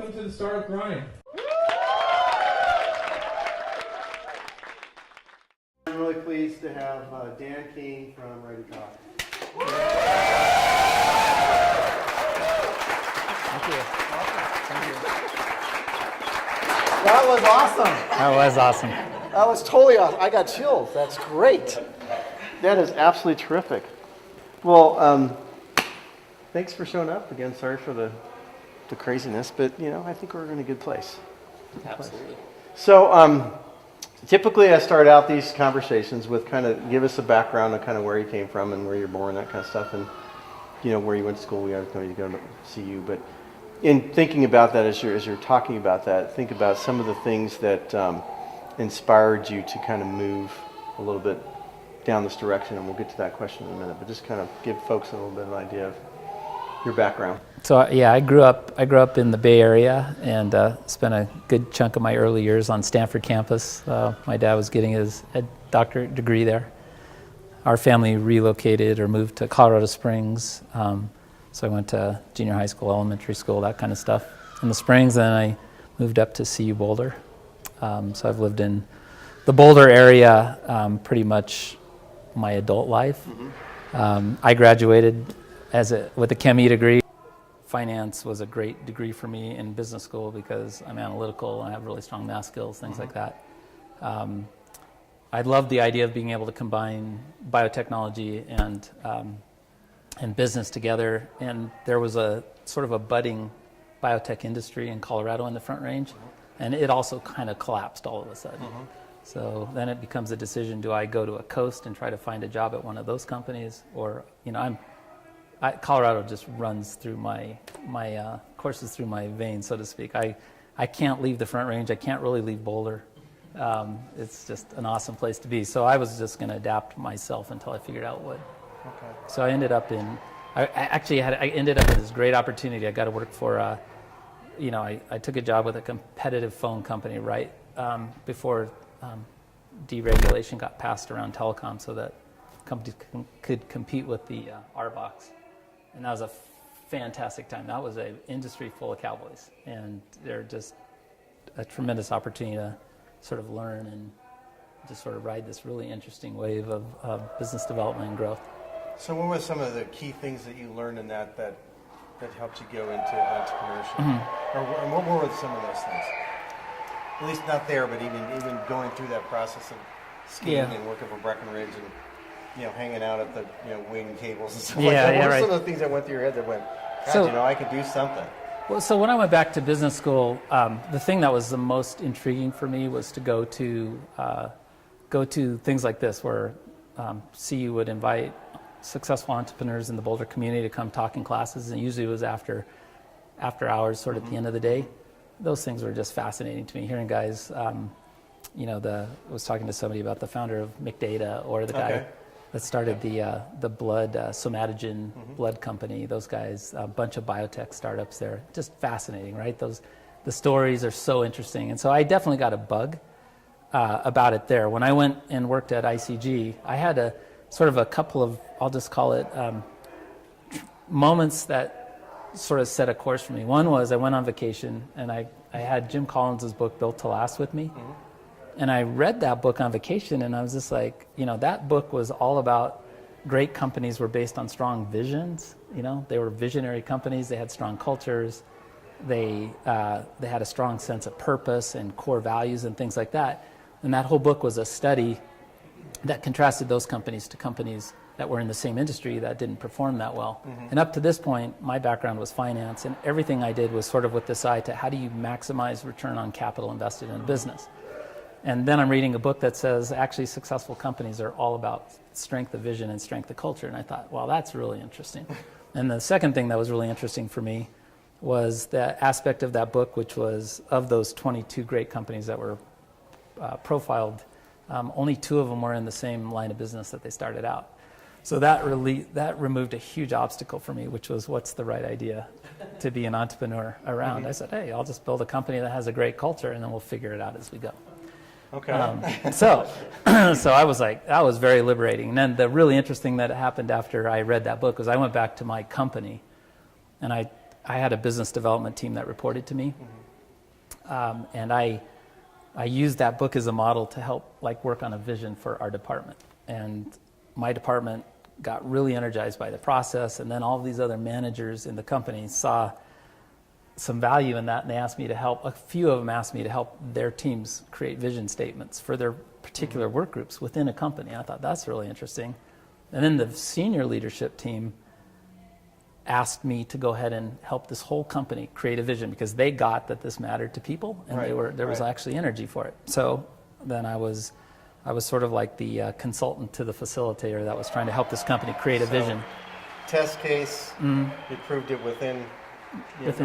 welcome to the Startup Grind. I'm really pleased to have Dan King from ReadyTalk. Thank you. Thank you. That was awesome. That was awesome. That was totally awesome. I got chills. That's great. That is absolutely terrific. Well, thanks for showing up again. Sorry for the craziness, but I think we're in a good place. Absolutely. So, typically I start out these conversations with kind of give us a background on kind of where you came from and where you're born, that kind of stuff, and where you went to school. We are going to go to see you, but in thinking about that, as you're talking about that, think about some of the things that inspired you to kind of move a little bit down this direction, and we'll get to that question in a minute. But just kind of give folks a little bit of an idea of your background. So I grew up in the Bay Area and spent a good chunk of my early years on Stanford campus. My dad was getting his doctorate degree there. Our family relocated or moved to Colorado Springs. So I went to junior high school, elementary school, that kind of stuff in the Springs, and then I moved up to CU Boulder. So I've lived in the Boulder area pretty much my adult life. Mm-hmm. I graduated with a Chem-E degree. Finance was a great degree for me in business school because I'm analytical and I have really strong math skills, things like that. I loved the idea of being able to combine biotechnology and business together, and there was a sort of a budding biotech industry in Colorado in the Front Range, and it also kind of collapsed all of a sudden. So then it becomes a decision: do I go to a coast and try to find a job at one of those companies, or Colorado just runs through my courses through my veins, so to speak. I can't leave the Front Range. I can't really leave Boulder. It's just an awesome place to be. So I was just going to adapt myself until I figured out what. Okay. So I ended up I ended up with this great opportunity. I got to work for, I took a job with a competitive phone company right before deregulation got passed around telecom, so that companies could compete with the R-Box. And that was a fantastic time. That was an industry full of cowboys, and they're just a tremendous opportunity to sort of learn and just sort of ride this really interesting wave of business development and growth. So what were some of the key things that you learned in that helped you go into entrepreneurship? Or what were some of those things? At least not there, but even going through that process of skiing and working for Breckenridge and hanging out at the wing cables and stuff like that. What were some of the things that went through your head that went, God, I could do something? Well, so when I went back to business school, the thing that was the most intriguing for me was to go to things like this, where CU would invite successful entrepreneurs in the Boulder community to come talk in classes, and usually it was after hours, sort of at the end of the day. Those things were just fascinating to me. Hearing guys, I was talking to somebody about the founder of McData, or the guy that started the blood somatogen blood company. Those guys, a bunch of biotech startups there. Just fascinating, right? The stories are so interesting, and so I definitely got a bug about it there. When I went and worked at ICG, I had a sort of a couple of, I'll just call it moments that sort of set a course for me. One was I went on vacation, and I had Jim Collins' book Built to Last with me. And I read that book on vacation, and I was just like, that book was all about great companies were based on strong visions. They were visionary companies. They had strong cultures. They had a strong sense of purpose and core values and things like that. And that whole book was a study that contrasted those companies to companies that were in the same industry that didn't perform that well. And up to this point, my background was finance, and everything I did was sort of with this eye to how do you maximize return on capital invested in a business. And then I'm reading a book that says actually successful companies are all about strength of vision and strength of culture. And I thought, well, that's really interesting. And the second thing that was really interesting for me was the aspect of that book, which was of those 22 great companies that were profiled, only 2 of them were in the same line of business that they started out. So that removed a huge obstacle for me, which was what's the right idea to be an entrepreneur around. I said, hey, I'll just build a company that has a great culture, and then we'll figure it out as we go. Okay. So I was like, that was very liberating. And then the really interesting that happened after I read that book was I went back to my company, and I had a business development team that reported to me. And I used that book as a model to help like work on a vision for our department. And my department got really energized by the process, and then all of these other managers in the company saw some value in that, and they asked me to help. A few of them asked me to help their teams create vision statements for their particular work groups within a company. I thought that's really interesting. And then the senior leadership team asked me to go ahead and help this whole company create a vision, because they got that this mattered to people, and there was actually energy for it. So then I was sort of like the consultant to the facilitator that was trying to help this company create a vision. Test case, you proved it within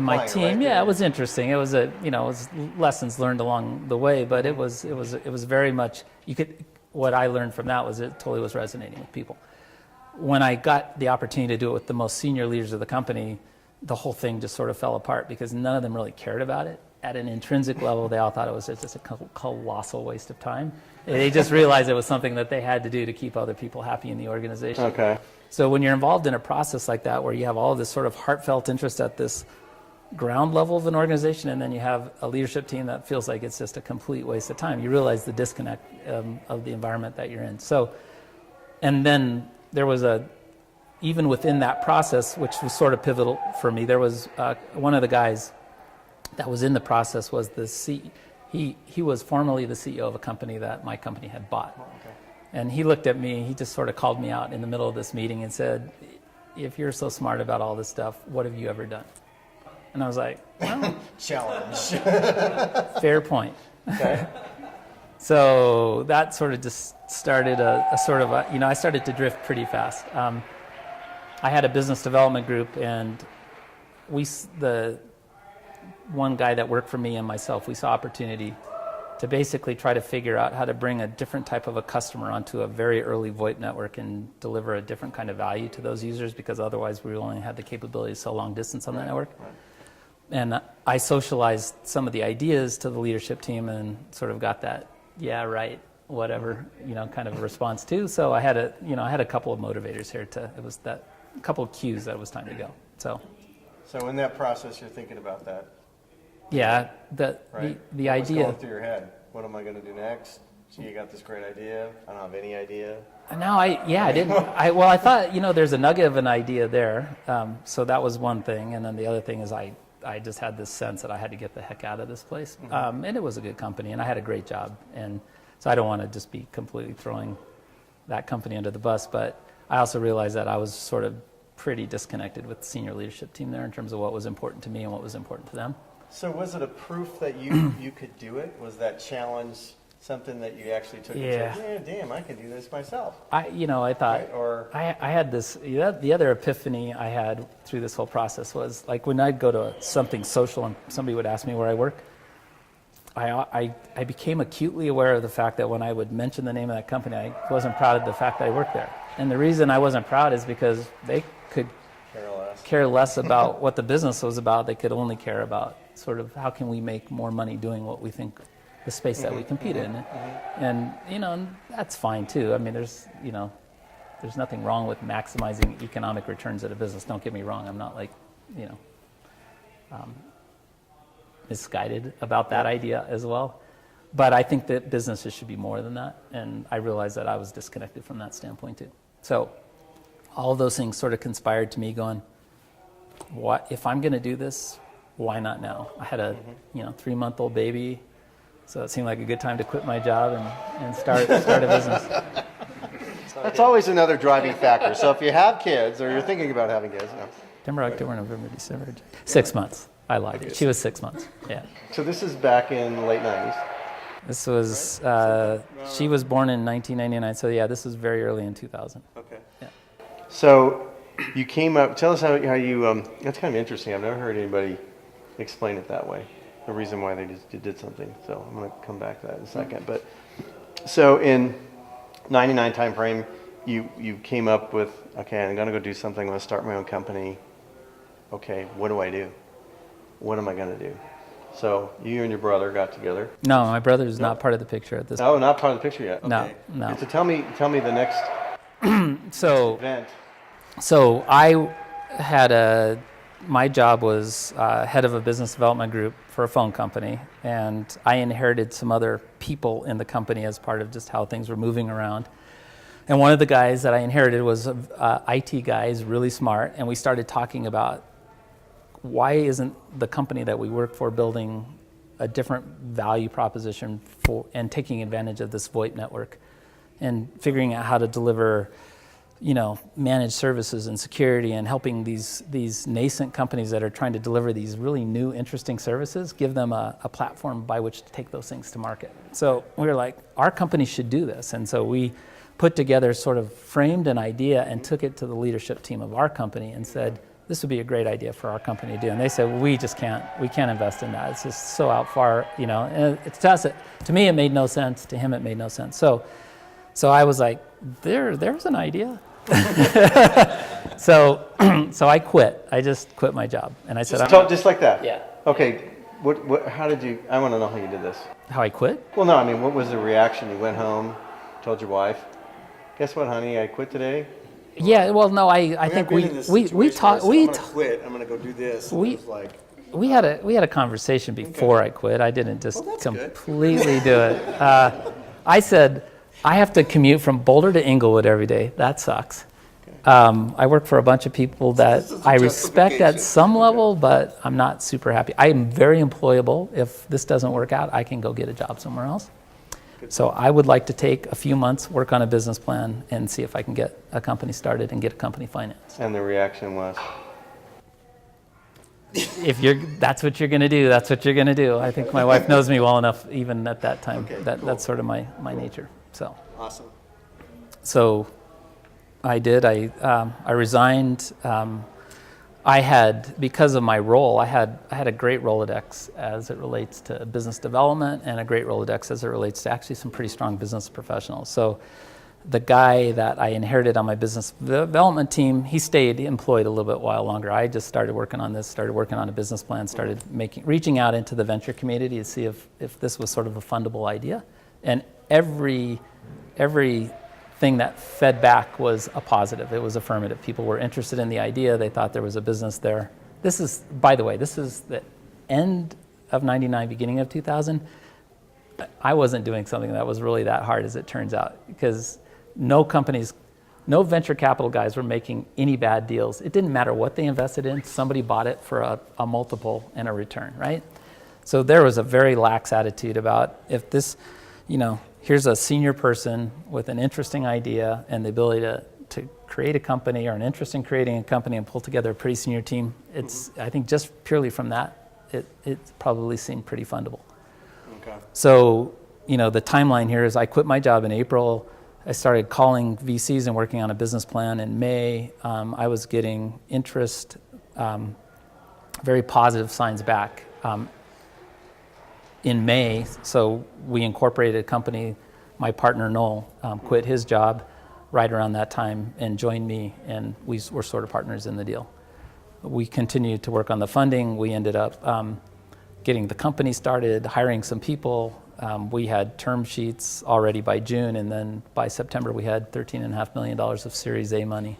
my team. right? Yeah, it was interesting. It was it was lessons learned along the way, but it was very much, what I learned from that was it totally was resonating with people. When I got the opportunity to do it with the most senior leaders of the company, the whole thing just sort of fell apart, because none of them really cared about it. At an intrinsic level, they all thought it was just a colossal waste of time. They just realized it was something that they had to do to keep other people happy in the organization. Okay. So when you're involved in a process like that, where you have all this sort of heartfelt interest at this ground level of an organization, and then you have a leadership team that feels like it's just a complete waste of time, you realize the disconnect of the environment that you're in. So, and then there was even within that process, which was sort of pivotal for me, there was one of the guys that was in the process was he was formerly the CEO of a company that my company had bought. Okay. And he looked at me, he just sort of called me out in the middle of this meeting and said, "If you're so smart about all this stuff, what have you ever done?" And I was like, well, challenge. Fair point. Okay. So that sort of just started I started to drift pretty fast. I had a business development group, and the one guy that worked for me and myself, we saw opportunity to basically try to figure out how to bring a different type of a customer onto a very early VoIP network and deliver a different kind of value to those users, because otherwise we only had the capability to sell long distance on that network. Right. And I socialized some of the ideas to the leadership team and sort of got that, yeah, right, whatever, kind of response too. So I had a couple of motivators here it was that couple of cues that it was time to go. So in that process, you're thinking about that. Yeah, the idea. What's going through your head? What am I going to do next? So you got this great idea. I don't have any idea. No, I didn't. I thought, there's a nugget of an idea there. So that was one thing. And then the other thing is I just had this sense that I had to get the heck out of this place. Mm-hmm. And it was a good company, and I had a great job. And so I don't want to just be completely throwing that company under the bus. But I also realized that I was sort of pretty disconnected with the senior leadership team there in terms of what was important to me and what was important to them. So was it a proof that you could do it? Was that challenge something that you actually took and said, yeah, damn, I can do this myself? I thought, right? Or I had this, the other epiphany I had through this whole process was, like, when I'd go to something social and somebody would ask me where I work, I became acutely aware of the fact that when I would mention the name of that company, I wasn't proud of the fact that I worked there. And the reason I wasn't proud is because they could care less about what the business was about. They could only care about sort of how can we make more money doing what we think the space that we compete in. And that's fine too. I mean, there's nothing wrong with maximizing economic returns at a business. Don't get me wrong. I'm not misguided about that idea as well. But I think that businesses should be more than that. And I realized that I was disconnected from that standpoint too. So all of those things sort of conspired to me going, what if I'm going to do this? Why not now? I had a 3-month-old baby, so it seemed like a good time to quit my job and start a business. That's always another driving factor. So if you have kids or you're thinking about having kids, September, October, November, December, 6 months. I lied. She was 6 months. Yeah. So this is back in the late 90s. This was she was born in 1999. So yeah, this was very early in 2000. Okay. Yeah. So you came up. Tell us how you. That's kind of interesting. I've never heard anybody explain it that way. The reason why they just did something. So I'm going to come back to that in a second. But so in 99 time frame, you came up with, okay, I'm going to go do something. I'm going to start my own company. Okay, what do I do? What am I going to do? So you and your brother got together. No, my brother is not part of the picture at this point. Oh, not part of the picture yet. Okay. No. And so tell me the next so event. So I had my job was head of a business development group for a phone company, and I inherited some other people in the company as part of just how things were moving around. And one of the guys that I inherited was an IT guy, he's really smart, and we started talking about why isn't the company that we work for building a different value proposition for and taking advantage of this VoIP network and figuring out how to deliver, managed services and security and helping these nascent companies that are trying to deliver these really new, interesting services, give them a platform by which to take those things to market. So we were like, our company should do this. And so we put together, sort of framed an idea and took it to the leadership team of our company and said, this would be a great idea for our company to do. And they said, we can't invest in that. It's just so out far, and it's to us, to me, it made no sense. To him, it made no sense. So I was like, there's an idea. So I quit. I just quit my job. And I said, just like that? Yeah. Okay. How did you, I want to know how you did this. How I quit? Well, no, I mean, what was the reaction? You went home, told your wife, guess what, honey, I quit today? Yeah, well, no, I think we talked. I'm gonna quit. I'm gonna go do this. We had a conversation before I quit. I didn't just completely do it. I said I have to commute from Boulder to Inglewood every day. That sucks. I work for a bunch of people that I respect at some level, but I'm not super happy. I am very employable. If this doesn't work out, I can go get a job somewhere else. So I would like to take a few months, work on a business plan, and see if I can get a company started and get a company financed. And the reaction was? That's what you're going to do, that's what you're going to do. I think my wife knows me well enough, even at that time. Okay, cool. That's sort of my nature. So. Awesome. So I did. I resigned. I had, because of my role, I had a great Rolodex as it relates to business development and a great Rolodex as it relates to actually some pretty strong business professionals. So the guy that I inherited on my business development team, he stayed employed a little bit while longer. I just started working on this, started working on a business plan, started reaching out into the venture community to see if this was sort of a fundable idea. And every thing that fed back was a positive. It was affirmative. People were interested in the idea. They thought there was a business there. This is, by the way, this is the end of 99, beginning of 2000. I wasn't doing something that was really that hard, as it turns out, because no venture capital guys were making any bad deals. It didn't matter what they invested in. Somebody bought it for a multiple and a return, right? So there was a very lax attitude about if this, here's a senior person with an interesting idea and the ability to create a company or an interest in creating a company and pull together a pretty senior team. I think just purely from that, it probably seemed pretty fundable. Okay. So, the timeline here is I quit my job in April. I started calling VCs and working on a business plan in May. I was getting interest, very positive signs back. In May, so we incorporated a company. My partner Noel quit his job right around that time and joined me, and we were sort of partners in the deal. We continued to work on the funding. We ended up getting the company started, hiring some people. We had term sheets already by June, and then by September we had $13.5 million of Series A money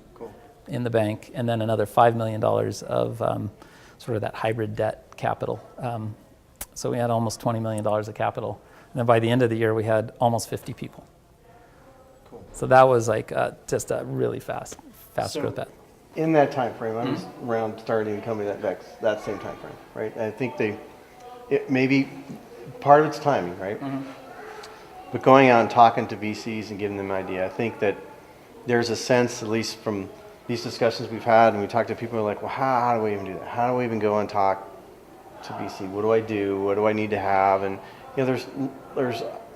in the bank, and then another $5 million of sort of that hybrid debt capital. So we had almost $20 million of capital. And then by the end of the year, we had almost 50 people. Cool. So that was like just a really fast growth bet. In that time frame, I was around starting the company that same time frame, right? I think it maybe part of it's timing, right? Mm-hmm. But going out and talking to VCs and giving them an idea, I think that there's a sense, at least from these discussions we've had, and we talk to people who are like, well, how do we even do that? How do we even go and talk to VC? What do I do? What do I need to have? And there's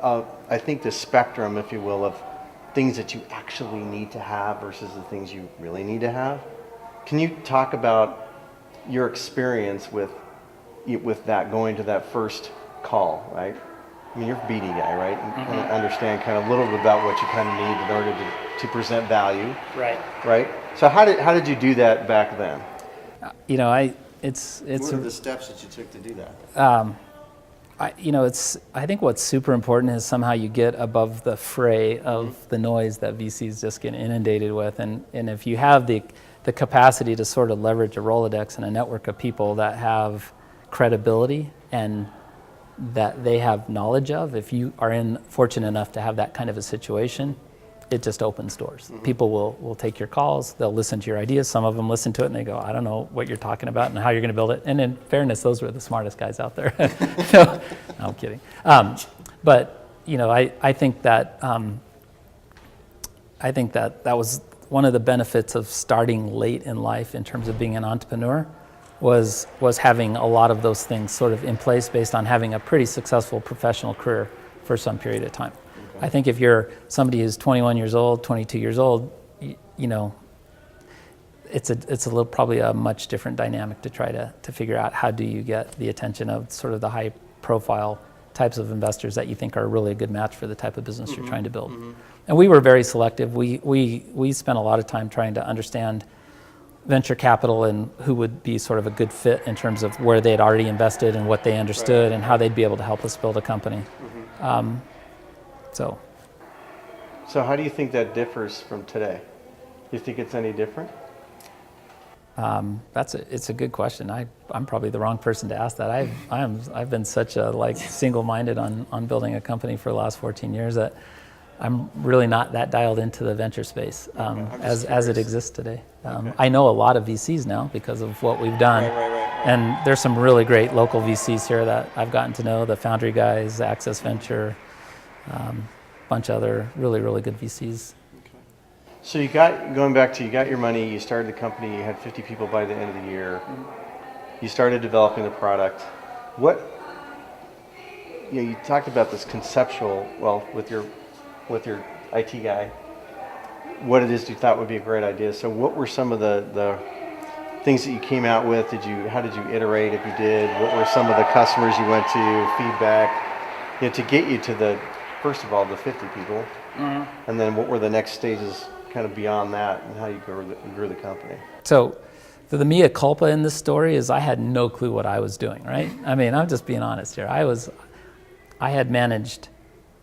I think the spectrum, if you will, of things that you actually need to have versus the things you really need to have. Can you talk about your experience with that, going to that first call, right? I mean, you're a BD guy, right? And kind of understand kind of a little bit about what you kind of need in order to present value. Right. Right? So how did you do that back then? It's what are the steps that you took to do that? I think what's super important is somehow you get above the fray of the noise that VCs just get inundated with, and if you have the the capacity to sort of leverage a Rolodex and a network of people that have credibility and that they have knowledge of, if you are fortunate enough to have that kind of a situation, it just opens doors. People will take your calls, they'll listen to your ideas. Some of them listen to it and they go, I don't know what you're talking about and how you're going to build it. And in fairness, those were the smartest guys out there. No, I'm kidding. But I think that that was one of the benefits of starting late in life in terms of being an entrepreneur, was having a lot of those things sort of in place based on having a pretty successful professional career for some period of time. Okay. I think if you're somebody who's 21 years old, 22 years old, it's probably a much different dynamic to try to figure out how do you get the attention of sort of the high profile types of investors that you think are really a good match for the type of business you're trying to build. And we were very selective. We spent a lot of time trying to understand venture capital and who would be sort of a good fit in terms of where they'd already invested and what they understood and how they'd be able to help us build a company. So how do you think that differs from today? Do you think it's any different? It's a good question. I'm probably the wrong person to ask that. I've been such a single-minded on building a company for the last 14 years that I'm really not that dialed into the venture space as it exists today. I know a lot of VCs now because of what we've done. Right. And there's some really great local VCs here that I've gotten to know, the Foundry guys, Access Venture, bunch of other really, really good VCs. So you got your money, you started the company, you had 50 people by the end of the year. You started developing the product. You talked about this conceptual, with your IT guy, what it is you thought would be a great idea. So what were some of the things that you came out with? How did you iterate if you did? What were some of the customers you went to, feedback, to get you to first of all, the 50 people, and then what were the next stages kind of beyond that and how you grew the company? So the mea culpa in this story is I had no clue what I was doing, right? I mean, I'm just being honest here. I had managed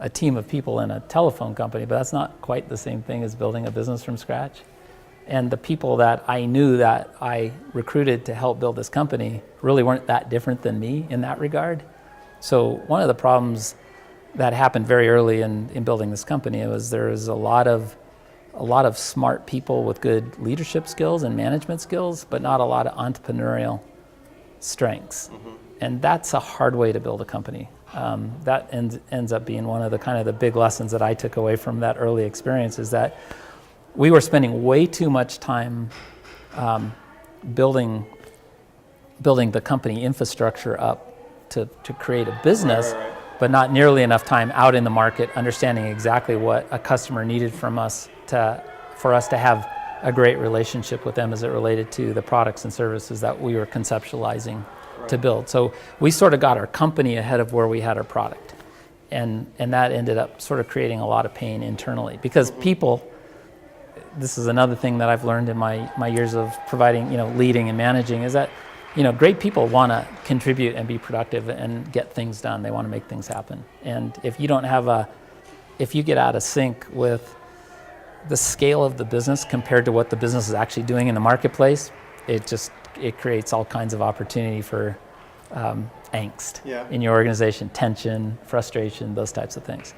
a team of people in a telephone company, but that's not quite the same thing as building a business from scratch. And the people that I knew that I recruited to help build this company really weren't that different than me in that regard. So one of the problems that happened very early in building this company was there was a lot of smart people with good leadership skills and management skills, but not a lot of entrepreneurial strengths. And that's a hard way to build a company. That ends up being one of the kind of the big lessons that I took away from that early experience, is that we were spending way too much time building the company infrastructure up to create a business, but not nearly enough time out in the market understanding exactly what a customer needed from us for us to have a great relationship with them as it related to the products and services that we were conceptualizing to build. So we sort of got our company ahead of where we had our product. And that ended up sort of creating a lot of pain internally, because people, this is another thing that I've learned in my years of providing, leading and managing, is that, great people want to contribute and be productive and get things done. They want to make things happen. And if you get out of sync with the scale of the business compared to what the business is actually doing in the marketplace, it creates all kinds of opportunity for angst in your organization, tension, frustration, those types of things.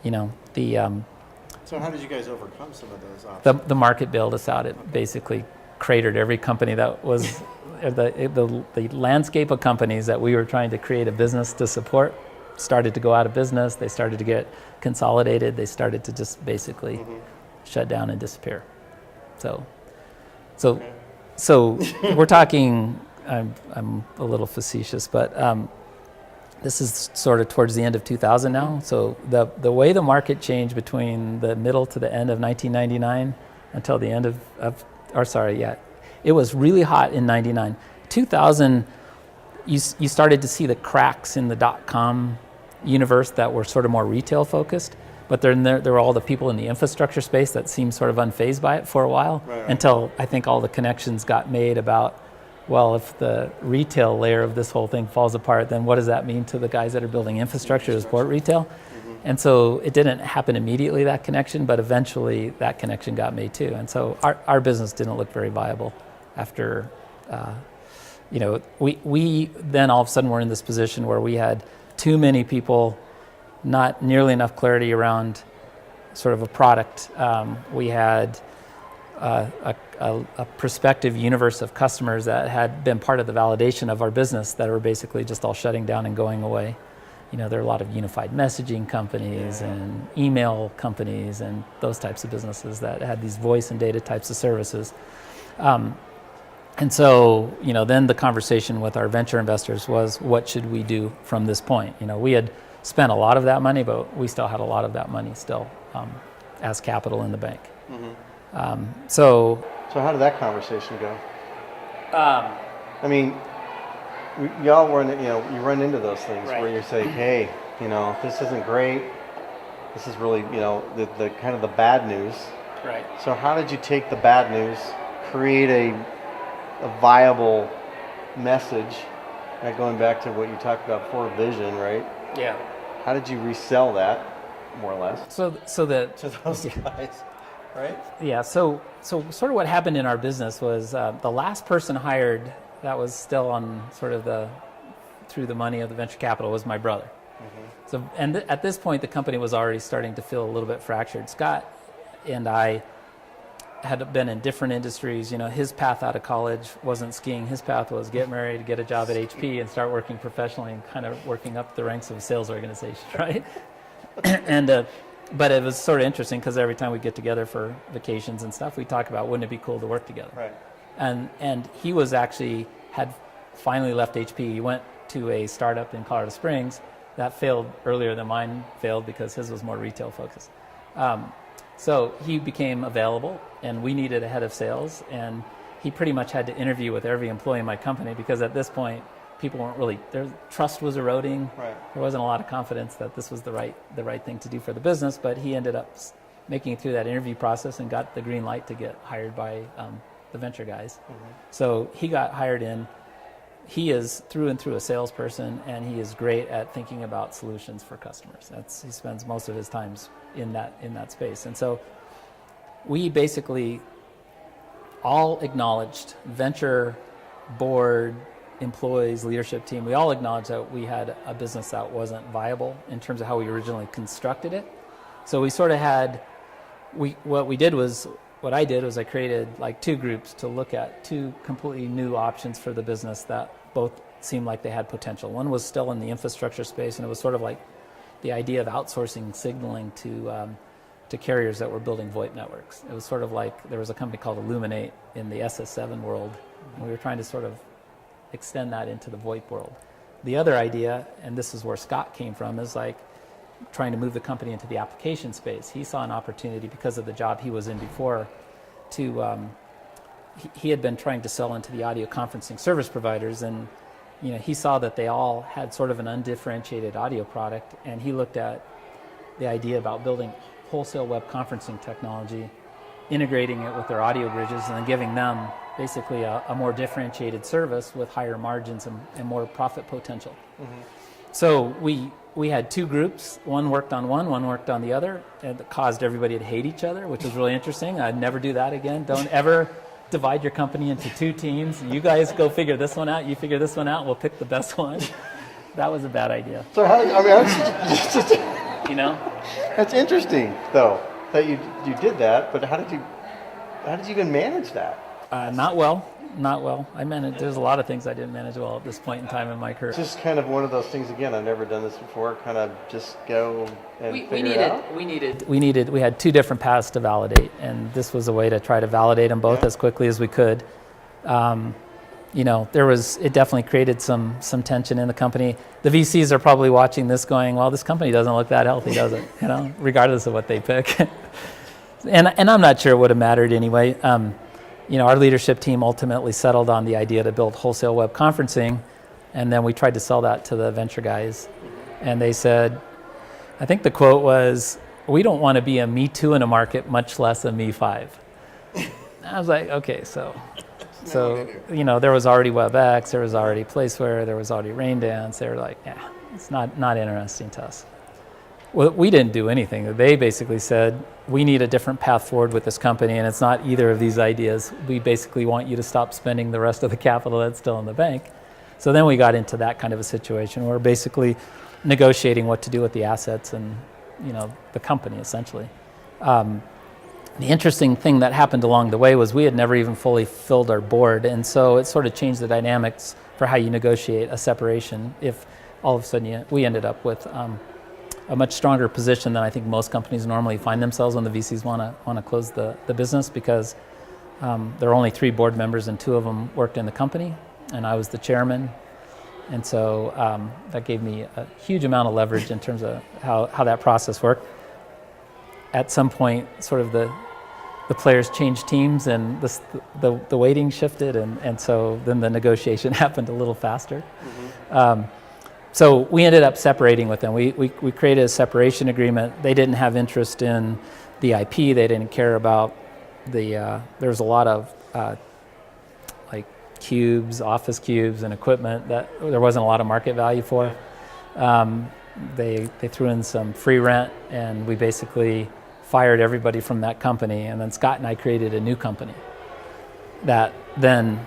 So how did you guys overcome some of those obstacles? The market bailed us out. It basically cratered every company that was the landscape of companies that we were trying to create a business to support started to go out of business. They started to get consolidated. They started to just basically shut down and disappear. So we're talking, I'm a little facetious, but this is sort of towards the end of 2000 now. So the way the market changed between the middle to the end of 1999 until the end it was really hot in 99. 2000, you started to see the cracks in the dot-com universe that were sort of more retail focused. But there were all the people in the infrastructure space that seemed sort of unfazed by it for a while, until I think all the connections got made about, well, if the retail layer of this whole thing falls apart, then what does that mean to the guys that are building infrastructure to support retail? And so it didn't happen immediately, that connection, but eventually that connection got made too. And so our business didn't look very viable after, we then all of a sudden were in this position where we had too many people, not nearly enough clarity around sort of a product. We had a prospective universe of customers that had been part of the validation of our business that were basically just all shutting down and going away. There are a lot of unified messaging companies and email companies and those types of businesses that had these voice and data types of services. And so, then the conversation with our venture investors was, what should we do from this point? We had spent a lot of that money, but we still had a lot of that money still as capital in the bank. Mm-hmm. So how did that conversation go? I mean, y'all run, you run into those things where you say, hey, this isn't great. This is really, the kind of the bad news. Right. So how did you take the bad news, create a viable message, going back to what you talked about before, vision, right? Yeah. How did you resell that, more or less? So that to those guys, right? Yeah. So sort of what happened in our business was the last person hired that was still on sort of through the money of the venture capital was my brother. Mm-hmm. So at this point the company was already starting to feel a little bit fractured. Scott and I had been in different industries. His path out of college wasn't skiing. His path was get married, get a job at HP, and start working professionally and kind of working up the ranks of a sales organization, right? But it was sort of interesting because every time we get together for vacations and stuff, we talk about, wouldn't it be cool to work together? Right. And he had finally left HP. He went to a startup in Colorado Springs that failed earlier than mine failed because his was more retail focused. So he became available, and we needed a head of sales, and he pretty much had to interview with every employee in my company because at this point, people weren't really, their trust was eroding. Right. There wasn't a lot of confidence that this was the right thing to do for the business, but he ended up making it through that interview process and got the green light to get hired by the venture guys. Mm-hmm. So he got hired in. He is through and through a salesperson, and he is great at thinking about solutions for customers. He spends most of his time in that space. And so we basically all acknowledged, venture, board, employees, leadership team, we all acknowledged that we had a business that wasn't viable in terms of how we originally constructed it. So we sort of what I did was I created like two groups to look at two completely new options for the business that both seemed like they had potential. One was still in the infrastructure space, and it was sort of like the idea of outsourcing signaling to carriers that were building VoIP networks. It was sort of like there was a company called Illuminate in the SS7 world, and we were trying to sort of extend that into the VoIP world. The other idea, and this is where Scott came from, is like trying to move the company into the application space. He saw an opportunity because of the job he was in before he had been trying to sell into the audio conferencing service providers, and he saw that they all had sort of an undifferentiated audio product, and he looked at the idea about building wholesale web conferencing technology, integrating it with their audio bridges, and then giving them basically a more differentiated service with higher margins and more profit potential. Mm-hmm. So we had two groups. One worked on one worked on the other, and it caused everybody to hate each other, which was really interesting. I'd never do that again. Don't ever divide your company into two teams. You guys go figure this one out, you figure this one out, we'll pick the best one. That was a bad idea. So that's interesting, though, that you did that, but how did you even manage that? Not well. There's a lot of things I didn't manage well at this point in time in my career. It's just kind of one of those things, again, I've never done this before, kind of just go and figure it out? We had two different paths to validate, and this was a way to try to validate them both as quickly as we could. It definitely created some tension in the company. The VCs are probably watching this going, well, this company doesn't look that healthy, does it? Regardless of what they pick. and I'm not sure it would have mattered anyway. Our leadership team ultimately settled on the idea to build wholesale web conferencing, and then we tried to sell that to the venture guys. And they said, I think the quote was, we don't want to be a Me Too in a market, much less a Me 5. I was like, okay, so there was already WebEx, there was already Placeware, there was already Raindance. They were like, yeah, it's not interesting to us. Well, we didn't do anything. They basically said, we need a different path forward with this company, and it's not either of these ideas. We basically want you to stop spending the rest of the capital that's still in the bank. So then we got into that kind of a situation where we're basically negotiating what to do with the assets and, the company, essentially. The interesting thing that happened along the way was we had never even fully filled our board, and so it sort of changed the dynamics for how you negotiate a separation if all of a sudden we ended up with a much stronger position than I think most companies normally find themselves when the VCs want to close the business, because there are only 3 board members and 2 of them worked in the company, and I was the chairman. And so that gave me a huge amount of leverage in terms of how that process worked. At some point, sort of the players changed teams and the weighting shifted, and so then the negotiation happened a little faster. So we ended up separating with them. We created a separation agreement. They didn't have interest in the IP. They didn't care about there was a lot of like cubes, office cubes, and equipment that there wasn't a lot of market value for. They threw in some free rent, and we basically fired everybody from that company. And then Scott and I created a new company that then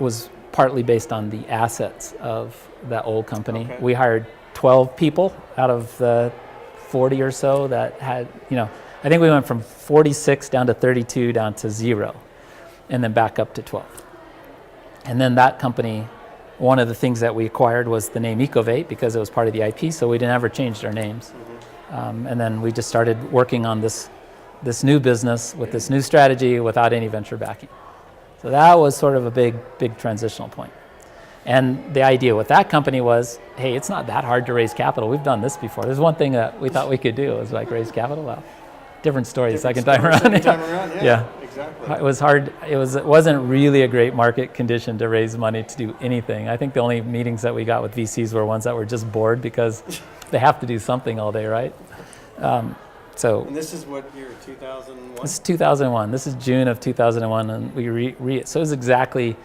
was partly based on the assets of that old company. Okay. We hired 12 people out of the 40 or so that had, I think we went from 46 down to 32 down to 0, and then back up to 12. And then that company, one of the things that we acquired was the name Ecovate because it was part of the IP, so we never changed our names. And then we just started working on this new business with this new strategy without any venture backing. So that was sort of a big transitional point. And the idea with that company was, hey, it's not that hard to raise capital. We've done this before. There's one thing that we thought we could do was like raise capital. Well, different story the second time around. Yeah, exactly. It was hard. It wasn't really a great market condition to raise money to do anything. I think the only meetings that we got with VCs were ones that were just bored because they have to do something all day, right? And this is what year, 2001? This is 2001. This is June of 2001, and we so it was exactly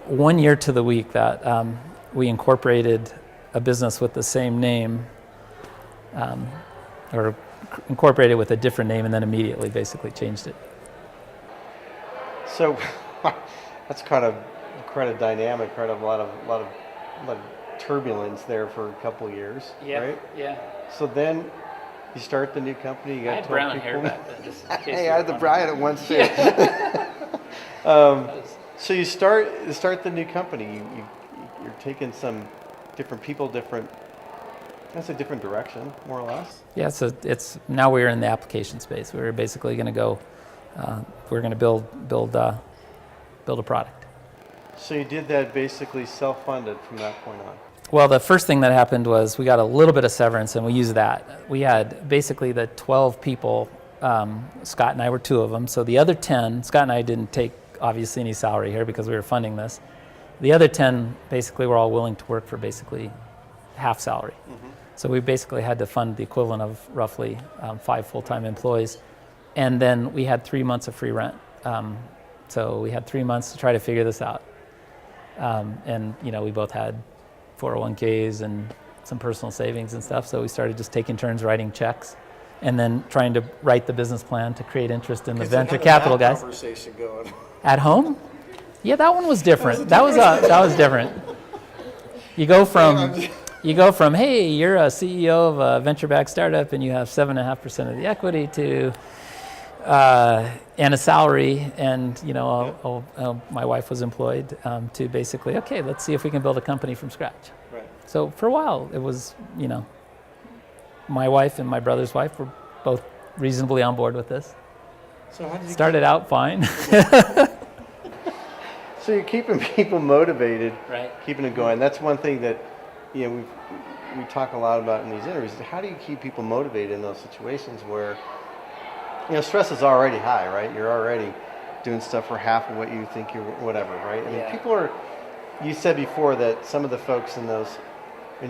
1 year to the week that we incorporated a business with the same name, or incorporated with a different name, and then immediately basically changed it. So that's kind of dynamic, right? A lot of turbulence there for a couple of years, right? Yeah. So then you start the new company. You got I had brown hair back then. Just in case hey, I had the brown at once too. So you start the new company. You're taking some different people, that's a different direction, more or less. Yeah. So it's now we're in the application space. We're basically going to go. We're going to build a product. So you did that basically self-funded from that point on. Well, the first thing that happened was we got a little bit of severance, and we used that. We had basically the 12 people. Scott and I were 2 of them. So the other 10, Scott and I didn't take obviously any salary here because we were funding this. The other 10 basically were all willing to work for basically half salary. So we basically had to fund the equivalent of roughly 5 full-time employees. And then we had 3 months of free rent. So we had 3 months to try to figure this out. And we both had 401ks and some personal savings and stuff. So we started just taking turns writing checks and then trying to write the business plan to create interest in the venture capital guys. Conversation going. At home? Yeah, that one was different. That was different. You go from hey, you're a CEO of a venture-backed startup and you have 7.5% of the equity to and a salary, and my wife was employed, to basically, okay, let's see if we can build a company from scratch. Right. So for a while, it was, my wife and my brother's wife were both reasonably on board with this. So how did you started out fine? So you're keeping people motivated, right? Keeping it going. That's one thing that we talk a lot about in these interviews. How do you keep people motivated in those situations where stress is already high, right? You're already doing stuff for half of what you think you're, whatever, right? I mean, people are. You said before that some of the folks in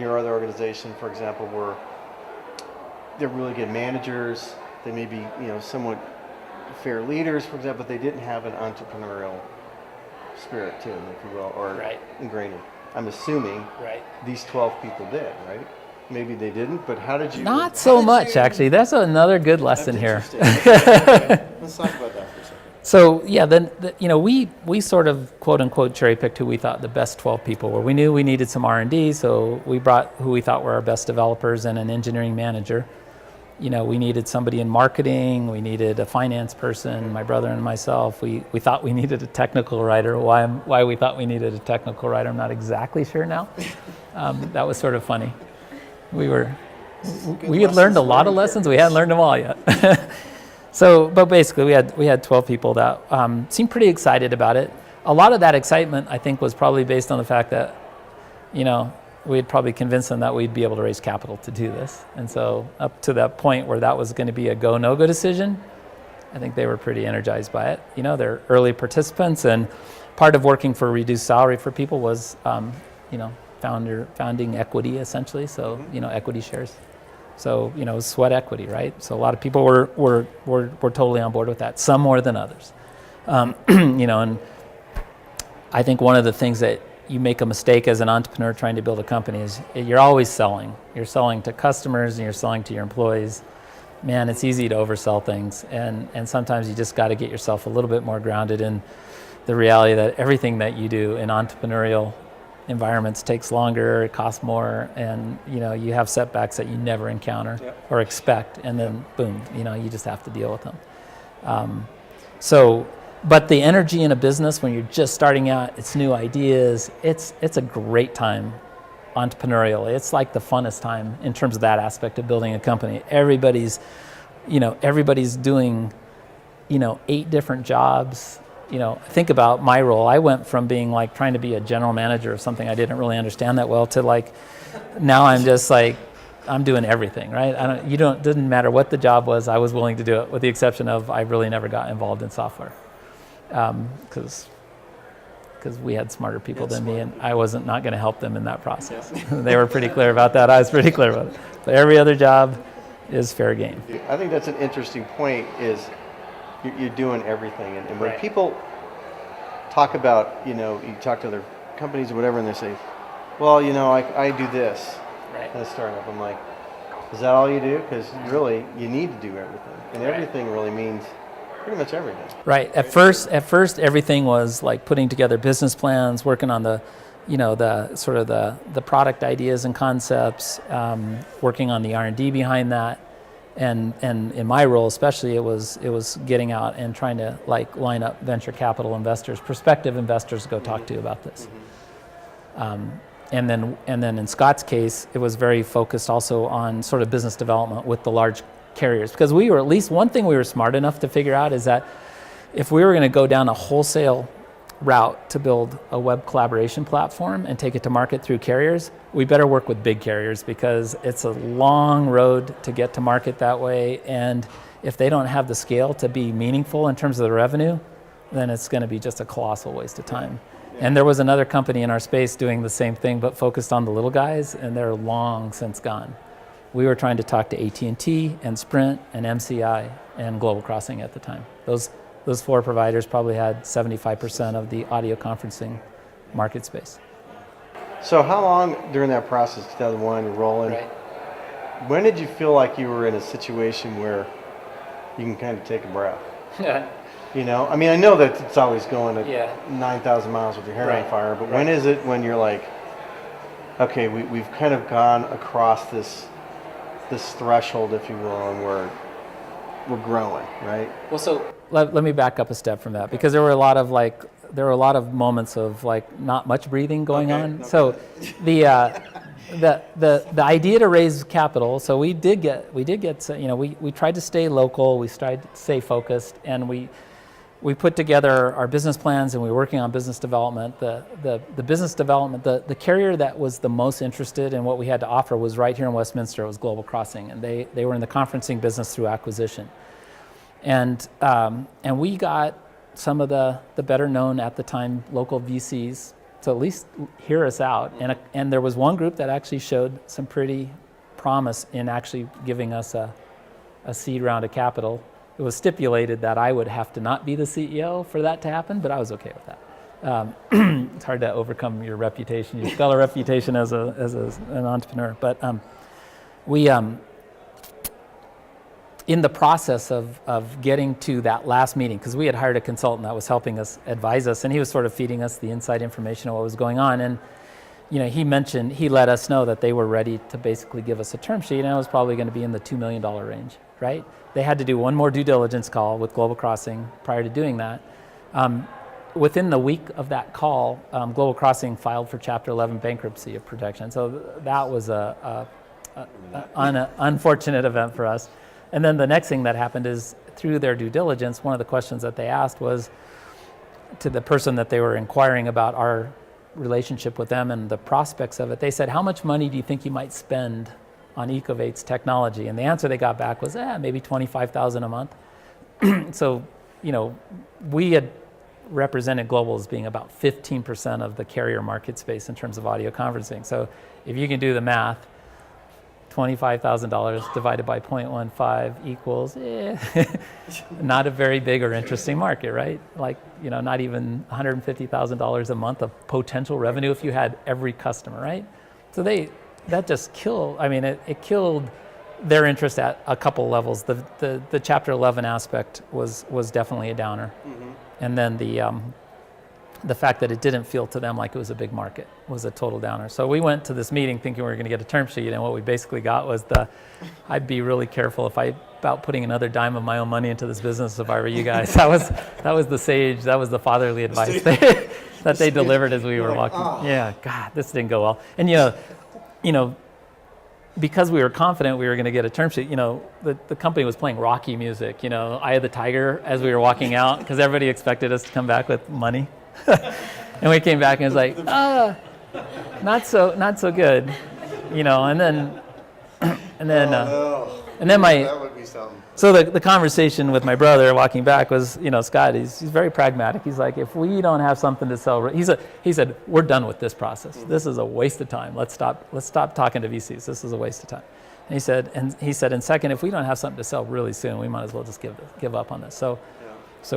your other organization, for example, they're really good managers. They may be, somewhat fair leaders, for example, but they didn't have an entrepreneurial spirit to them, if you will, or ingrained. I'm assuming these 12 people did, right? maybe they didn't, but how did you? Not so much, actually. That's another good lesson here. Okay. Let's talk about that for a second. So yeah, then we sort of quote unquote cherry picked who we thought the best 12 people were. We knew we needed some R&D, so we brought who we thought were our best developers and an engineering manager. We needed somebody in marketing. We needed a finance person. My brother and myself. We thought we needed a technical writer. Why we thought we needed a technical writer, I'm not exactly sure now. That was sort of funny. We had learned a lot of lessons. We hadn't learned them all yet. So, but basically, we had 12 people that seemed pretty excited about it. A lot of that excitement, I think, was probably based on the fact that, we had probably convinced them that we'd be able to raise capital to do this. And so, up to that point where that was going to be a go no go decision, I think they were pretty energized by it. They're early participants, and part of working for a reduced salary for people was, founding equity essentially. So, equity shares. So, sweat equity, right? So a lot of people were totally on board with that, some more than others. And I think one of the things that you make a mistake as an entrepreneur trying to build a company is you're always selling. You're selling to customers and you're selling to your employees. Man, it's easy to oversell things. And sometimes you just got to get yourself a little bit more grounded in the reality that everything that you do in entrepreneurial environments takes longer, it costs more, and you have setbacks that you never encounter or expect, and then boom, you just have to deal with them. But the energy in a business when you're just starting out, it's new ideas, it's a great time entrepreneurially. It's like the funnest time in terms of that aspect of building a company. Everybody's doing 8 different jobs. Think about my role. I went from being like trying to be a general manager of something I didn't really understand that well to now I'm just I'm doing everything, right? Didn't matter what the job was, I was willing to do it, with the exception of I really never got involved in software because we had smarter people than me, and I wasn't not going to help them in that process. They were pretty clear about that. I was pretty clear about it. But every other job is fair game. I think that's an interesting point. Is you're doing everything, and when people talk about, you talk to other companies or whatever, and they say, well, I do this in a startup. I'm like, is that all you do? Because really, you need to do everything, and everything really means pretty much everything. Right. At first, everything was like putting together business plans, working on the sort of the product ideas and concepts, working on the R&D behind that. And in my role especially, it was getting out and trying to line up venture capital investors, prospective investors to go talk to about this. And then in Scott's case, it was very focused also on sort of business development with the large carriers, because we were, at least one thing we were smart enough to figure out is that if we were going to go down a wholesale route to build a web collaboration platform and take it to market through carriers, we better work with big carriers, because it's a long road to get to market that way, and if they don't have the scale to be meaningful in terms of the revenue, then it's going to be just a colossal waste of time. And there was another company in our space doing the same thing but focused on the little guys, and they're long since gone. We were trying to talk to AT&T and Sprint and MCI and Global Crossing at the time. Those 4 providers probably had 75% of the audio conferencing market space. So how long during that process, 2001, rolling, when did you feel like you were in a situation where you can kind of take a breath? I mean, I know that it's always going at 9,000 miles with your hair on fire, but when is it when you're like, okay, we've kind of gone across this threshold, if you will, and we're growing, right? Well, so let me back up a step from that, because there were a lot of moments of not much breathing going on. Okay. So the idea to raise capital. So we did get we tried to stay local. We tried to stay focused, and we put together our business plans, and we were working on business development. The business development, the carrier that was the most interested in what we had to offer was right here in Westminster. It was Global Crossing, and they were in the conferencing business through acquisition. And we got some of the better known at the time local VCs to at least hear us out. And there was one group that actually showed some pretty promise in actually giving us a seed round of capital. It was stipulated that I would have to not be the CEO for that to happen, but I was okay with that. It's hard to overcome your reputation, your stellar reputation as an entrepreneur. But we in the process of getting to that last meeting, because we had hired a consultant that was helping us advise us, and he was sort of feeding us the inside information of what was going on. And he let us know that they were ready to basically give us a term sheet, and it was probably going to be in the $2 million range, right? They had to do one more due diligence call with Global Crossing prior to doing that. Within the week of that call, Global Crossing filed for Chapter 11 bankruptcy of protection. So that was an unfortunate event for us. And then the next thing that happened is through their due diligence, one of the questions that they asked was to the person that they were inquiring about our relationship with them and the prospects of it. They said, how much money do you think you might spend on Ecovate's technology? And the answer they got back was, maybe $25,000 a month. So, we had represented Global as being about 15% of the carrier market space in terms of audio conferencing. So if you can do the math, $25,000 divided by 0.15 equals not a very big or interesting market, right? Like, not even $150,000 a month of potential revenue if you had every customer, right? So that just killed, it killed their interest at a couple levels. The Chapter 11 aspect was definitely a downer. Mm-hmm. And then the fact that it didn't feel to them like it was a big market was a total downer. So we went to this meeting thinking we were going to get a term sheet, and what we basically got was I'd be really careful about putting another dime of my own money into this business if I were you guys. That was the fatherly advice that they delivered as we were walking. Oh. Yeah, God, this didn't go well. And because we were confident we were going to get a term sheet, the company was playing Rocky music, Eye of the Tiger, as we were walking out, because everybody expected us to come back with money. And we came back and it was like, not so good, and then that would be something. So the conversation with my brother walking back was, Scott, he's very pragmatic. He's like, if we don't have something to sell, he said, we're done with this process. Mm-hmm. This is a waste of time. Let's stop talking to VCs. This is a waste of time. And he said, and second, if we don't have something to sell really soon, we might as well just give up on this. So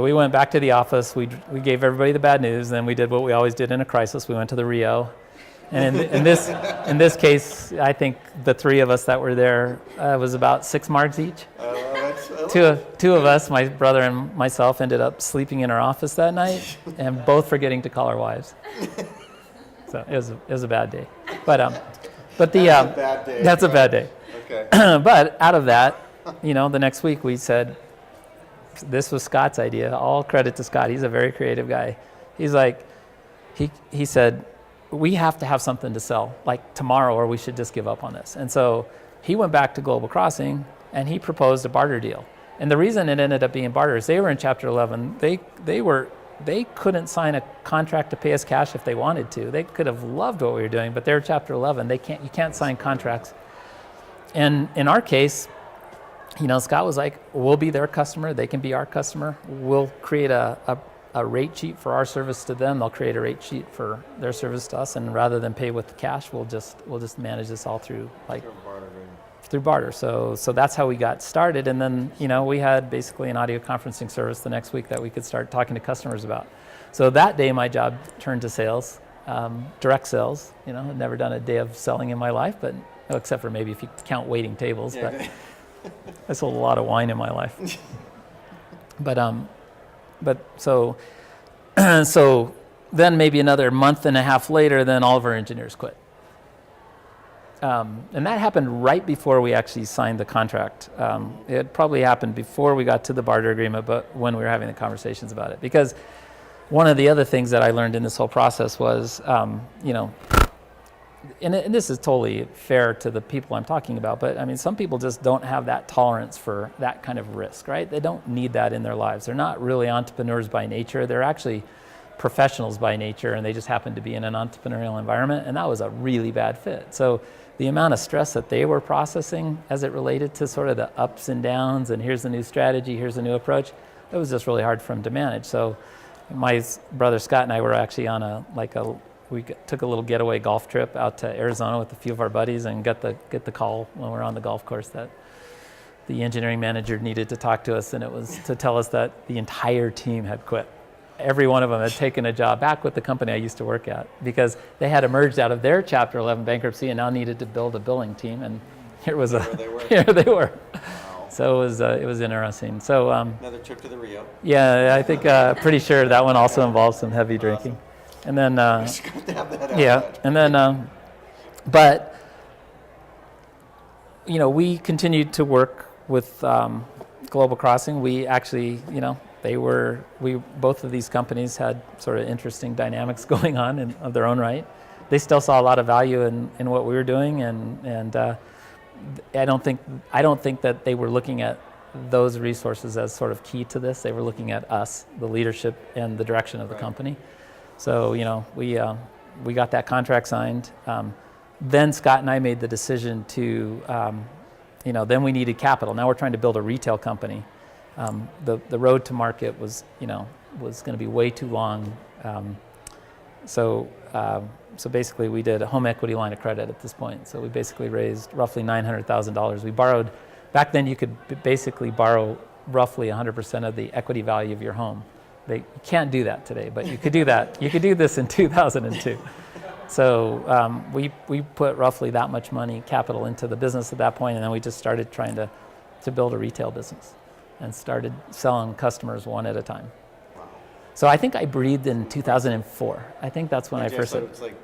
we went back to the office. We gave everybody the bad news. Then we did what we always did in a crisis. We went to the Rio. And in this case, I think the three of us that were there was about 6 marks each. Two of us, my brother and myself, ended up sleeping in our office that night, and both forgetting to call our wives. So it was a bad day. But that's a bad day. That's a bad day. Okay. But out of that, the next week we said, this was Scott's idea. All credit to Scott. He's a very creative guy. He's like, he said, we have to have something to sell like tomorrow, or we should just give up on this. And so he went back to Global Crossing and he proposed a barter deal. And the reason it ended up being barter is they were in Chapter 11. They couldn't sign a contract to pay us cash if they wanted to. They could have loved what we were doing, but they're Chapter 11. You can't sign contracts. And in our case, Scott was like, we'll be their customer. They can be our customer. We'll create a rate sheet for our service to them. They'll create a rate sheet for their service to us. And rather than pay with cash, we'll just manage this all through barter. So that's how we got started. And then, we had basically an audio conferencing service the next week that we could start talking to customers about. So that day, my job turned to sales, direct sales. I'd never done a day of selling in my life, but except for maybe if you count waiting tables. Yeah. But I sold a lot of wine in my life. But so then maybe another month and a half later, then all of our engineers quit. And that happened right before we actually signed the contract. It probably happened before we got to the barter agreement, but when we were having the conversations about it. Because one of the other things that I learned in this whole process was, and this is totally fair to the people I'm talking about, but some people just don't have that tolerance for that kind of risk, right? They don't need that in their lives. They're not really entrepreneurs by nature. They're actually professionals by nature, and they just happen to be in an entrepreneurial environment, and that was a really bad fit. So the amount of stress that they were processing as it related to sort of the ups and downs, and here's a new strategy, here's a new approach, it was just really hard for them to manage. So my brother Scott and I were actually on took a little getaway golf trip out to Arizona with a few of our buddies, and get the call when we were on the golf course that the engineering manager needed to talk to us, and it was to tell us that the entire team had quit. Every one of them had taken a job back with the company I used to work at, because they had emerged out of their Chapter 11 bankruptcy and now needed to build a billing team, and here was There they were. here they were. Wow. So it was interesting. So Another trip to the Rio. yeah, I think pretty sure that one also involves some heavy drinking. And then It's good to have that out. yeah, and then but we continued to work with Global Crossing. We actually, both of these companies had sort of interesting dynamics going on of their own right. They still saw a lot of value in what we were doing, and I don't think that they were looking at those resources as sort of key to this. They were looking at us, the leadership, and the direction of the company. So we got that contract signed. Then Scott and I made the decision to, then we needed capital. Now we're trying to build a retail company. The road to market was going to be way too long. So basically we did a home equity line of credit at this point. So we basically raised roughly $900,000. We borrowed, back then you could basically borrow roughly 100% of the equity value of your home. You can't do that today, but you could do that. You could do this in 2002. So we put roughly that much money, capital, into the business at that point, and then we just started trying to build a retail business and started selling customers one at a time. Wow. So I think I breathed in 2004. I think that's when I first. So it's like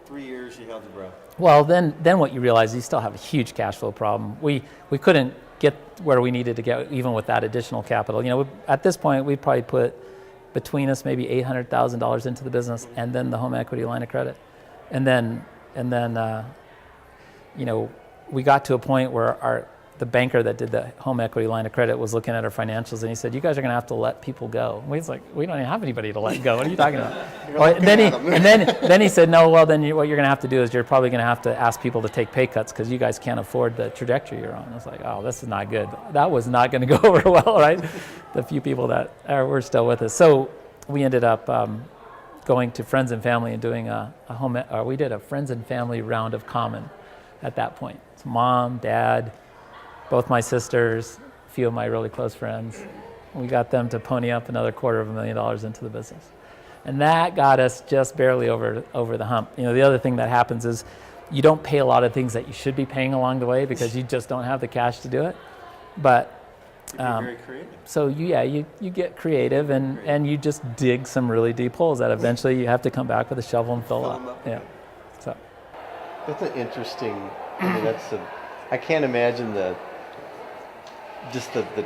3 years you held your breath. Well, then what you realize, you still have a huge cash flow problem. We couldn't get where we needed to get even with that additional capital. At this point, we probably put between us maybe $800,000 into the business, and then the home equity line of credit. And then we got to a point where the banker that did the home equity line of credit was looking at our financials, and he said, "You guys are going to have to let people go." And we was like, "We don't even have anybody to let go. What are you talking about?" Then he said, "No, well, then what you're going to have to do is you're probably going to have to ask people to take pay cuts because you guys can't afford the trajectory you're on." I was like, "Oh, this is not good." That was not going to go over well, right? The few people that were still with us. So we ended up going to friends and family and doing we did a friends and family round of common at that point. It's mom, dad, both my sisters, a few of my really close friends. We got them to pony up another $250,000 into the business. And that got us just barely over the hump. The other thing that happens is you don't pay a lot of things that you should be paying along the way because you just don't have the cash to do it. But very creative. so you get creative and you just dig some really deep holes that eventually you have to come back with a shovel and fill up. Yeah. So That's an interesting. I can't imagine the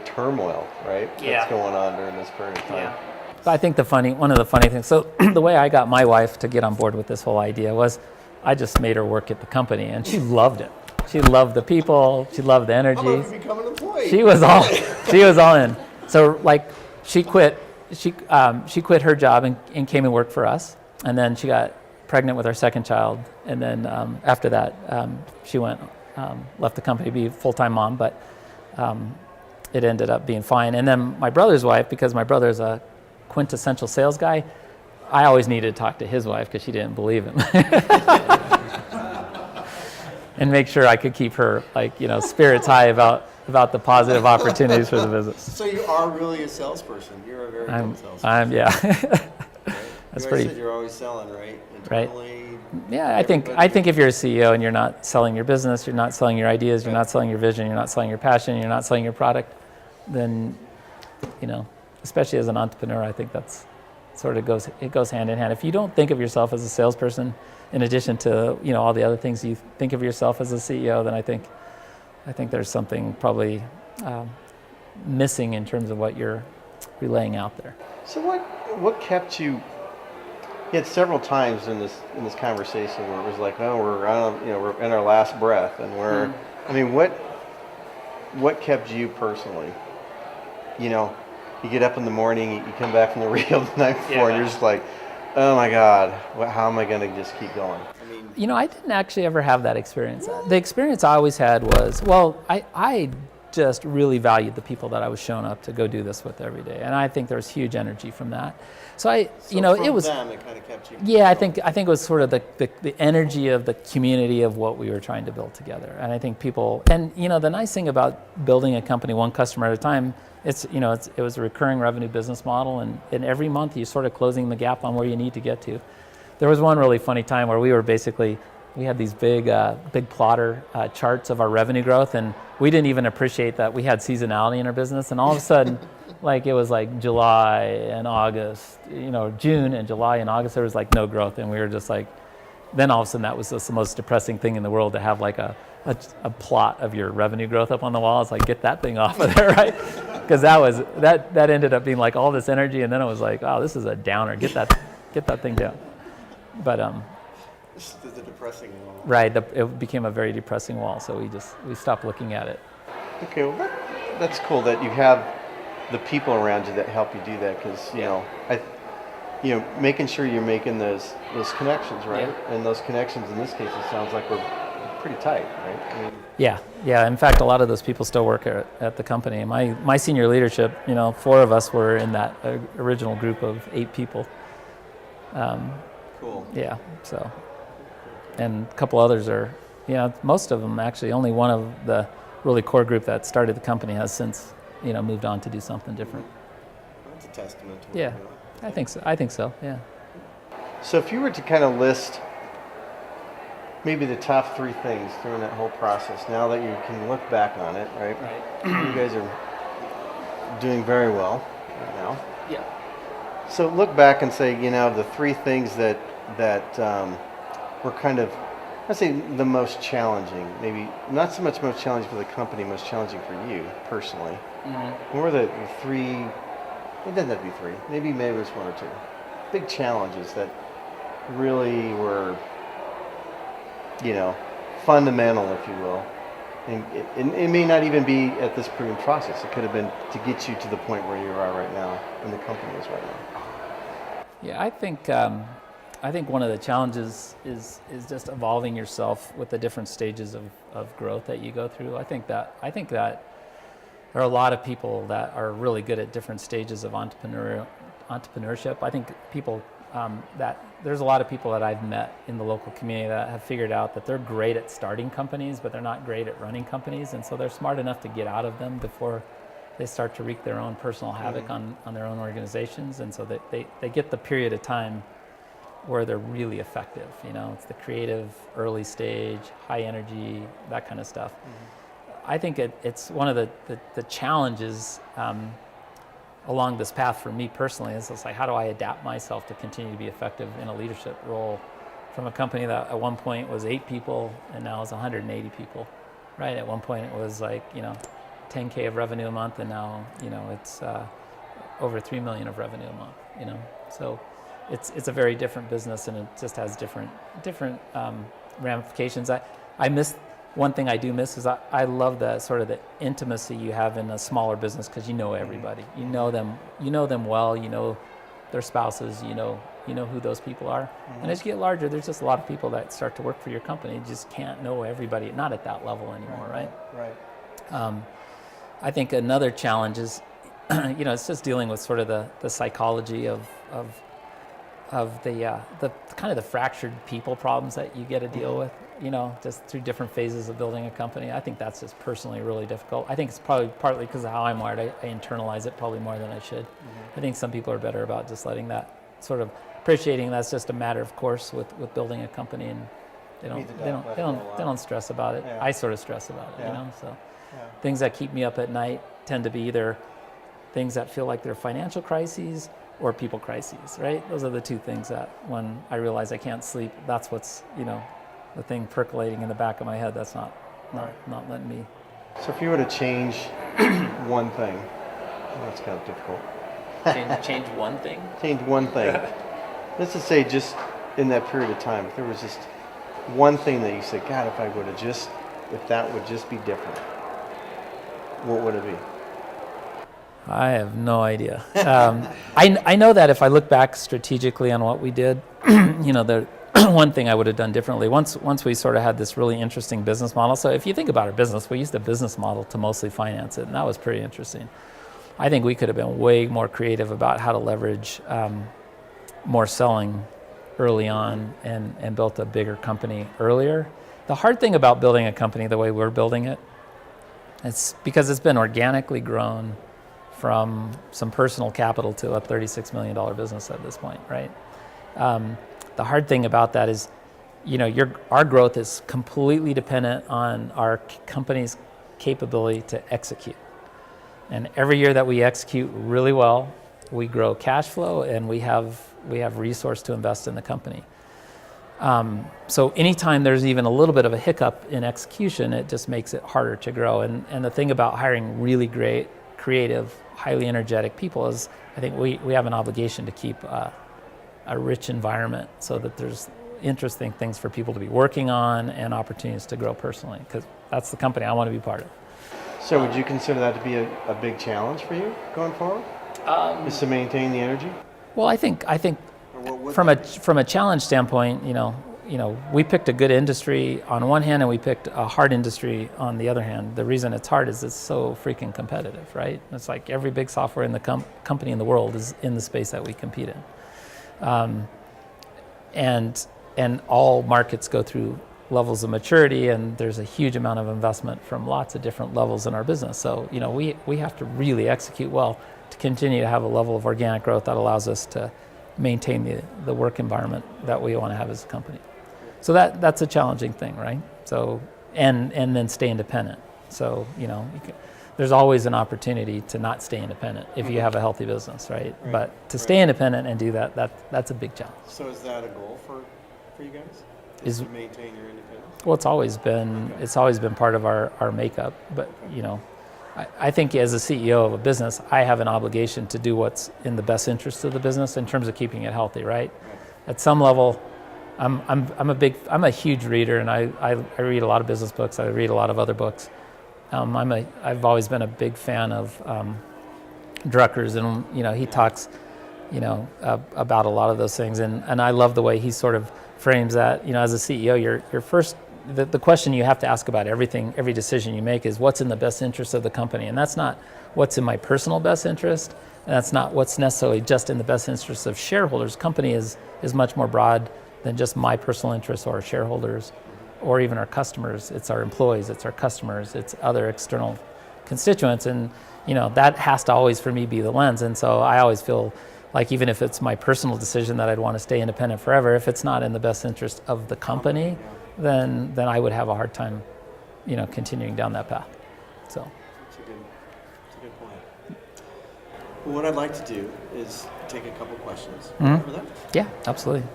turmoil, right? Yeah. That's going on during this period of time. yeah. But I think one of the funny things. So the way I got my wife to get on board with this whole idea was, I just made her work at the company, and she loved it. She loved the people. She loved the energy. How about if you become an employee? She was all in. So she quit her job and came and worked for us. And then she got pregnant with our second child. And then after that, she left the company to be a full-time mom, but it ended up being fine. And then my brother's wife, because my brother's a quintessential sales guy, I always needed to talk to his wife because she didn't believe him. And make sure I could keep her spirits high about the positive opportunities for the business. So you are really a salesperson. You're a very good salesperson. Yeah. Right? That's you pretty. Said you're always selling, right? Right. Internally, Yeah, I think if you're a CEO and you're not selling your business, you're not selling your ideas, you're not selling your vision, you're not selling your passion, you're not selling your product, then especially as an entrepreneur, I think that's sort of goes hand in hand. If you don't think of yourself as a salesperson, in addition to all the other things you think of yourself as a CEO, then I think there's something probably missing in terms of what you're relaying out there. So what kept you? You had several times in this conversation where it was like, oh, we're in our last breath, and we're. I mean, what kept you personally? You get up in the morning, you come back from the Rio the night before, and you're just like, oh my God, how am I going to just keep going? I didn't actually ever have that experience. The experience I always had was, I just really valued the people that I was showing up to go do this with every day, and I think there was huge energy from that. So it was. Them, it kind of kept you. Yeah, I think it was sort of the energy of the community of what we were trying to build together, and I think people. And the nice thing about building a company one customer at a time, it was a recurring revenue business model, and every month you're sort of closing the gap on where you need to get to. There was one really funny time where we were basically we had these big plotter charts of our revenue growth, and we didn't even appreciate that we had seasonality in our business. And all of a sudden, like it was like July and August, June and July and August, there was like no growth, and we were just like, then all of a sudden that was just the most depressing thing in the world to have like a plot of your revenue growth up on the wall. It's like, get that thing off of there, right? Because that ended up being like all this energy, and then it was like, oh, this is a downer. Get that thing down. But This is the depressing wall. right, it became a very depressing wall, so we stopped looking at it. Okay, well that's cool that you have the people around you that help you do that, because making sure you're making those connections, right? Yeah. And those connections in this case, it sounds like we're pretty tight, right? I mean, Yeah. In fact, a lot of those people still work at the company. My senior leadership, 4 of us were in that original group of 8 people. cool. Yeah. So, and a couple others are, most of them actually. Only one of the really core group that started the company has since, moved on to do something different. That's a testament to what Yeah, you're doing. I think so. Yeah. So if you were to kind of list maybe the top 3 things during that whole process, now that you can look back on it, right? You guys are doing very well right now. Yeah. So look back and say, the 3 things that were kind of, I'd say, the most challenging. Maybe not so much most challenging for the company, most challenging for you personally. Mm-hmm. What were the 3? It doesn't have to be 3. Maybe it was 1 or 2 big challenges that really were, fundamental, if you will. And it may not even be at this proven process. It could have been to get you to the point where you are right now, and the company is right now. Yeah, I think one of the challenges is just evolving yourself with the different stages of growth that you go through. I think that there are a lot of people that are really good at different stages of entrepreneurship. I think people there's a lot of people that I've met in the local community that have figured out that they're great at starting companies, but they're not great at running companies, and so they're smart enough to get out of them before they start to wreak their own personal havoc on their own organizations, and so they get the period of time where they're really effective. It's the creative, early stage, high energy, that kind of stuff. Mm-hmm. I think it's one of the challenges along this path for me personally is just like, how do I adapt myself to continue to be effective in a leadership role from a company that at one point was 8 people and now is 180 people, right? At one point it was like, $10K of revenue a month, and now, it's over $3 million of revenue a month, So it's a very different business, and it just has different ramifications. I miss, one thing I do miss is I love the sort of the intimacy you have in a smaller business, because you know everybody. You know them well, their spouses, you know who those people are. Mm-hmm. And as you get larger, there's just a lot of people that start to work for your company. You just can't know everybody, not at that level anymore, right? Right. I think another challenge is, it's just dealing with sort of the psychology of the kind of the fractured people problems that you get to deal with, just through different phases of building a company. I think that's just personally really difficult. I think it's probably partly because of how I'm wired. I internalize it probably more than I should. Mm-hmm. I think some people are better about just letting that sort of appreciating that's just a matter of course with building a company, and they don't stress about it. Yeah. I sort of stress about it, so. Yeah. Things that keep me up at night tend to be either things that feel like they're financial crises or people crises, right? Those are the 2 things that when I realize I can't sleep, that's what's, the thing percolating in the back of my head that's not letting me. So if you were to change one thing, that's kind of difficult. Change one thing? Change one thing. Let's just say just in that period of time, if there was just one thing that you said, God, if that would just be different, what would it be? I have no idea. I know that if I look back strategically on what we did, the one thing I would have done differently once we sort of had this really interesting business model. So if you think about our business, we used a business model to mostly finance it, and that was pretty interesting. I think we could have been way more creative about how to leverage more selling early on and built a bigger company earlier. The hard thing about building a company the way we're building it, it's because it's been organically grown from some personal capital to a $36 million business at this point, right? The hard thing about that is our growth is completely dependent on our company's capability to execute. And every year that we execute really well, we grow cash flow and we have resource to invest in the company. So anytime there's even a little bit of a hiccup in execution, it just makes it harder to grow. And the thing about hiring really great, creative, highly energetic people is I think we have an obligation to keep a rich environment so that there's interesting things for people to be working on and opportunities to grow personally, because that's the company I want to be part of. So would you consider that to be a big challenge for you going forward? Is to maintain the energy? Well, I think from a challenge standpoint, we picked a good industry on one hand and we picked a hard industry on the other hand. The reason it's hard is it's so freaking competitive, right? It's like every big software in the company in the world is in the space that we compete in. And all markets go through levels of maturity, and there's a huge amount of investment from lots of different levels in our business. So, we have to really execute well to continue to have a level of organic growth that allows us to maintain the work environment that we want to have as a company. So that's a challenging thing, right? So, and then stay independent. So, there's always an opportunity to not stay independent if you have a healthy business, right? But to stay independent and do that's a big challenge. So is that a goal for you guys? Is to maintain your independence? Well, it's always been part of our makeup. But I think as a CEO of a business, I have an obligation to do what's in the best interest of the business in terms of keeping it healthy, right? At some level, I'm a huge reader, and I read a lot of business books. I read a lot of other books. I've always been a big fan of Drucker's, and he talks about a lot of those things, and I love the way he sort of frames that. As a CEO, your first the question you have to ask about every decision you make is what's in the best interest of the company, and that's not what's in my personal best interest, and that's not what's necessarily just in the best interest of shareholders. Company is much more broad than just my personal interests or our shareholders or even our customers. It's our employees, it's our customers, it's other external constituents, and that has to always for me be the lens. And so I always feel like even if it's my personal decision that I'd want to stay independent forever, if it's not in the best interest of the company, then I would have a hard time, continuing down that path. So that's a good point. Well, what I'd like to do is take a couple questions. Remember that? Yeah, absolutely.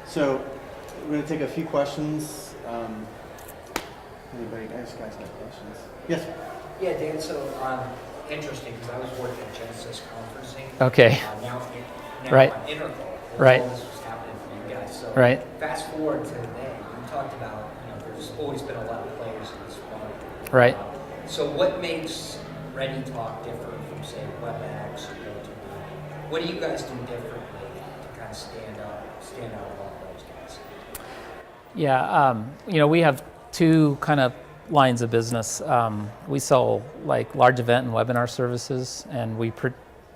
So we're going to take a few questions. Anybody guys got questions? Yes. Yeah, Dan. So interesting because I was working at Genesis Conferencing. Okay. Now Right. on Integral. Right. All this was happening for you guys. So Right. fast forward to today. You talked about there's always been a lot of players in this market. Right. So what makes ReadyTalk different from say WebEx or GoToMeeting? What do you guys do differently to kind of stand out among those guys? Yeah. We have two kind of lines of business. We sell like large event and webinar services, and we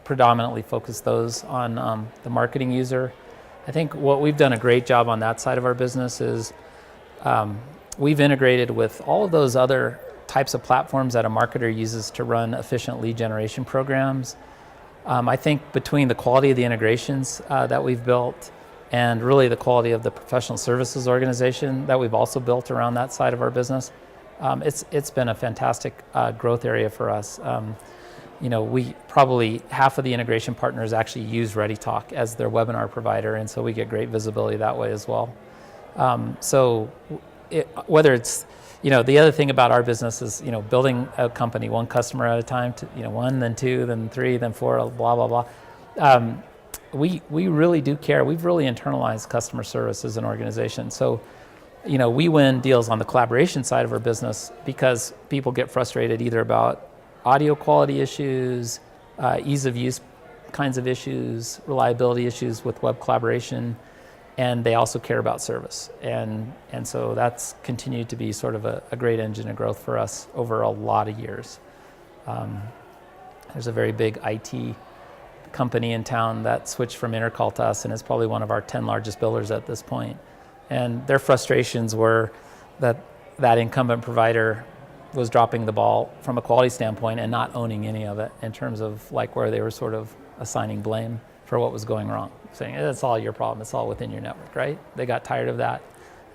predominantly focus those on the marketing user. I think what we've done a great job on that side of our business is we've integrated with all of those other types of platforms that a marketer uses to run efficient lead generation programs. I think between the quality of the integrations that we've built and really the quality of the professional services organization that we've also built around that side of our business, it's been a fantastic growth area for us. We probably half of the integration partners actually use ReadyTalk as their webinar provider, and so we get great visibility that way as well. Whether it's, the other thing about our business is, building a company one customer at a time, to, one, then two, then three, then four, blah, blah, blah. We really do care. We've really internalized customer service as an organization. So, we win deals on the collaboration side of our business because people get frustrated either about audio quality issues, ease of use kinds of issues, reliability issues with web collaboration, and they also care about service. And so that's continued to be sort of a great engine of growth for us over a lot of years. There's a very big IT company in town that switched from Intercall to us and is probably one of our 10 largest billers at this point. And their frustrations were that incumbent provider was dropping the ball from a quality standpoint and not owning any of it in terms of like where they were sort of assigning blame for what was going wrong, saying it's all your problem, it's all within your network, right? They got tired of that,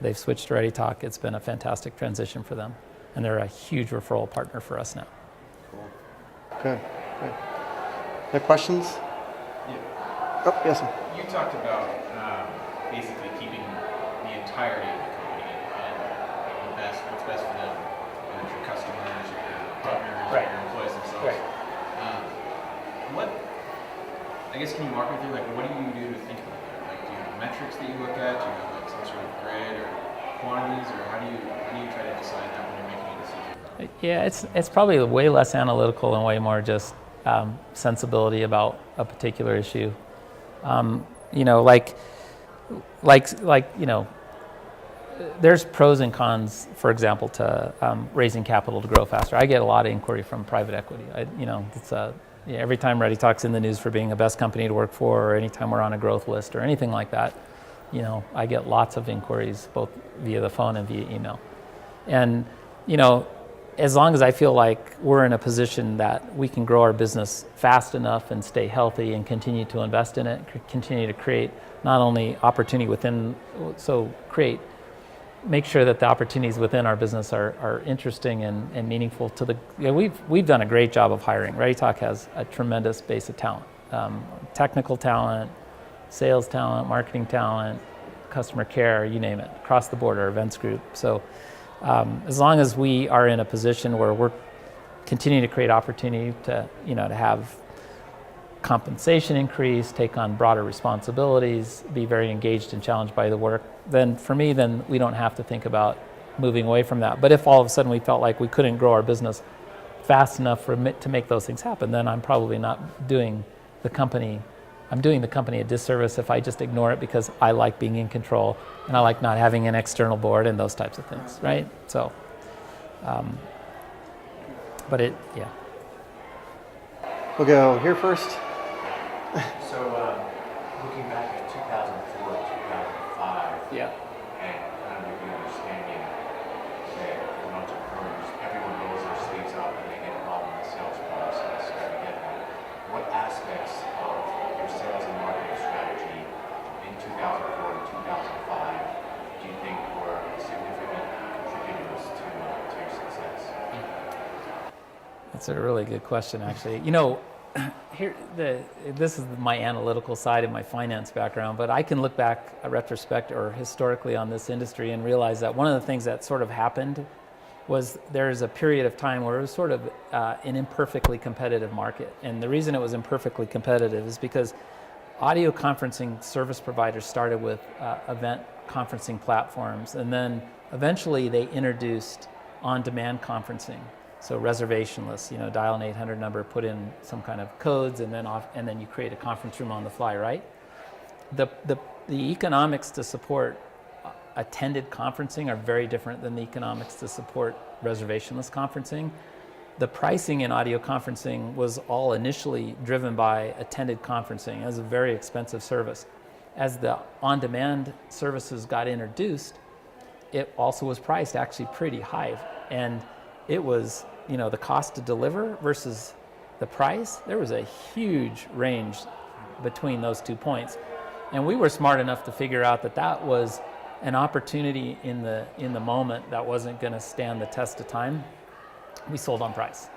They've switched to ReadyTalk. It's been a fantastic transition for them, and they're a huge referral partner for us now. Cool. Good. Good. Any questions? Yeah. Oh, yes. You talked about basically keeping the entirety of the company and what's best for them, whether it's your customers, your partners, Right. your employees themselves. Right. I guess, can you walk me through, like, what do you do to think about that? Like, do you have metrics that you look at? Do you have like some sort of grid or quantities, or how do you try to decide that when you're making a decision? Yeah, it's probably way less analytical and way more just sensibility about a particular issue. You know, like you know, there's pros and cons, for example, to raising capital to grow faster. I get a lot of inquiry from private equity. It's every time ReadyTalk's in the news for being the best company to work for, or anytime we're on a growth list or anything like that, you know, I get lots of inquiries both via the phone and via email. And, you know, as long as I feel like we're in a position that we can grow our business fast enough and stay healthy and continue to invest in it, continue to create not only opportunity within, make sure that the opportunities within our business are interesting and meaningful to the, we've done a great job of hiring. ReadyTalk has a tremendous base of talent, technical talent, sales talent, marketing talent, customer care, you name it, across the board, our events group. So as long as we are in a position where we're continuing to create opportunity to have compensation increase, take on broader responsibilities, be very engaged and challenged by the work, then for me, then we don't have to think about moving away from that. But if all of a sudden we felt like we couldn't grow our business fast enough to make those things happen, then I'm probably not doing the company, I'm doing the company a disservice if I just ignore it because I like being in control and I like not having an external board and those types of things, right? So, yeah. We'll go here first. So, looking back at 2004, 2005, Yeah. and kind of the understanding that for entrepreneurs, everyone rolls their sleeves up and they get involved in the sales process. And get what aspects of your sales and marketing strategy in 2004 and 2005 do you think were significant contributors to your success? That's a really good question, actually. You know, this is my analytical side of my finance background, but I can look back historically on this industry and realize that one of the things that sort of happened was there's a period of time where it was sort of an imperfectly competitive market. And the reason it was imperfectly competitive is because audio conferencing service providers started with event conferencing platforms, and then eventually they introduced on-demand conferencing. So reservationless, dial an 800 number, put in some kind of codes, and then you create a conference room on the fly, right? The economics to support attended conferencing are very different than the economics to support reservationless conferencing. The pricing in audio conferencing was all initially driven by attended conferencing as a very expensive service. As the on-demand services got introduced, it also was priced actually pretty high, and it was, the cost to deliver versus the price, there was a huge range between those 2 points. And we were smart enough to figure out that was an opportunity in the moment that wasn't going to stand the test of time. We sold on price.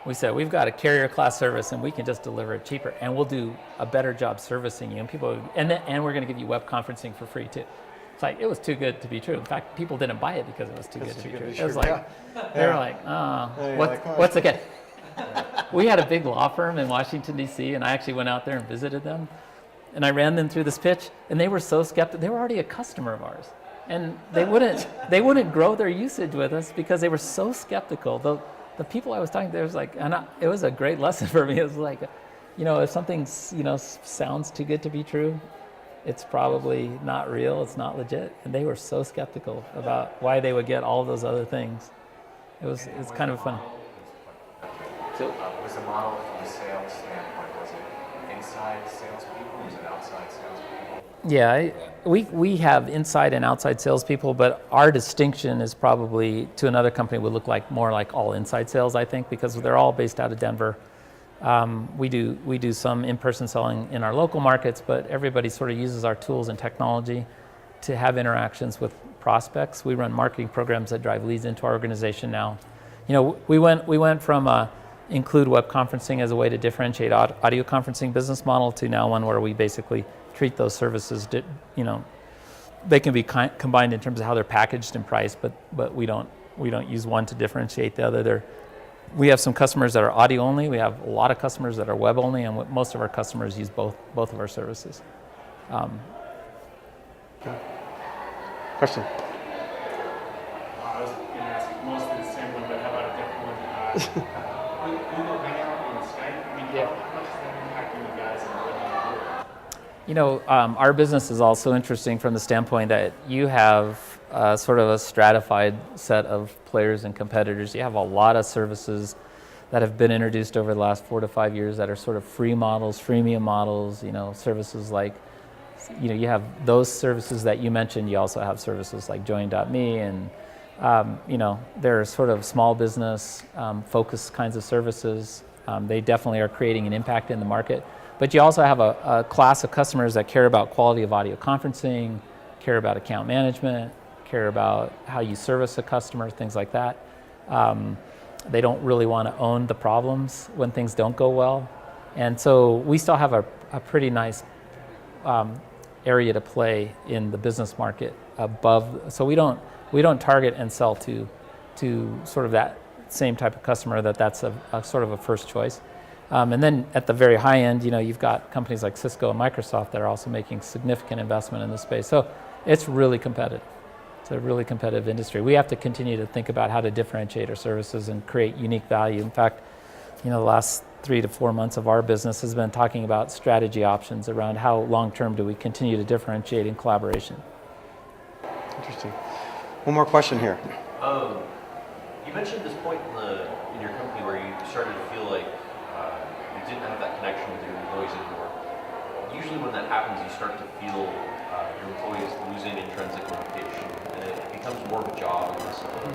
We said, we've got a carrier class service and we can just deliver it cheaper and we'll do a better job servicing you. And we're going to give you web conferencing for free too. It's like, it was too good to be true. In fact, people didn't buy it because it was too good to be true. It was like, they were like, what's the get? We had a big law firm in Washington, D.C., and I actually went out there and visited them. And I ran them through this pitch, and they were so skeptical. They were already a customer of ours. And they wouldn't grow their usage with us because they were so skeptical. The people I was talking to, it was a great lesson for me. It was like, if something, sounds too good to be true, it's probably not real, it's not legit. And they were so skeptical about why they would get all those other things. It's kind of fun. So, was the model from a sales standpoint, was it inside salespeople, was it outside salespeople? Yeah, we have inside and outside salespeople, but our distinction is probably to another company would look like more like all inside sales, I think, because they're all based out of Denver. We do some in-person selling in our local markets, but everybody sort of uses our tools and technology to have interactions with prospects. We run marketing programs that drive leads into our organization now. You know, we went from include web conferencing as a way to differentiate audio conferencing business model to now one where we basically treat those services, you know, they can be combined in terms of how they're packaged and priced, but we don't use one to differentiate the other. We have some customers that are audio only. We have a lot of customers that are web only, and most of our customers use both of our services. Question? I was going to ask mostly the same one, but how about a different one? Google Hangout and Skype, I mean, how much is that impacting you guys and what do you do? You know, our business is also interesting from the standpoint that you have sort of a stratified set of players and competitors. You have a lot of services that have been introduced over the last 4 to 5 years that are sort of free models, freemium models, you know, services like, you know, you have those services that you mentioned. You also have services like Join.me, and you know, they're sort of small business focused kinds of services. They definitely are creating an impact in the market. But you also have a class of customers that care about quality of audio conferencing, care about account management, care about how you service a customer, things like that. They don't really want to own the problems when things don't go well. And so we still have a pretty nice area to play in the business market above. So we don't target and sell to sort of that same type of customer that's a sort of a first choice. And then at the very high end, you know, you've got companies like Cisco and Microsoft that are also making significant investment in this space. So it's really competitive. It's a really competitive industry. We have to continue to think about how to differentiate our services and create unique value. In fact, you know, the last 3 to 4 months of our business has been talking about strategy options around how long-term do we continue to differentiate in collaboration. Interesting. One more question here. You mentioned this point in your company where you started to feel like you didn't have that connection with your employees anymore. Usually when that happens, you start to feel your employees losing intrinsic motivation, and it becomes more of a job and less of a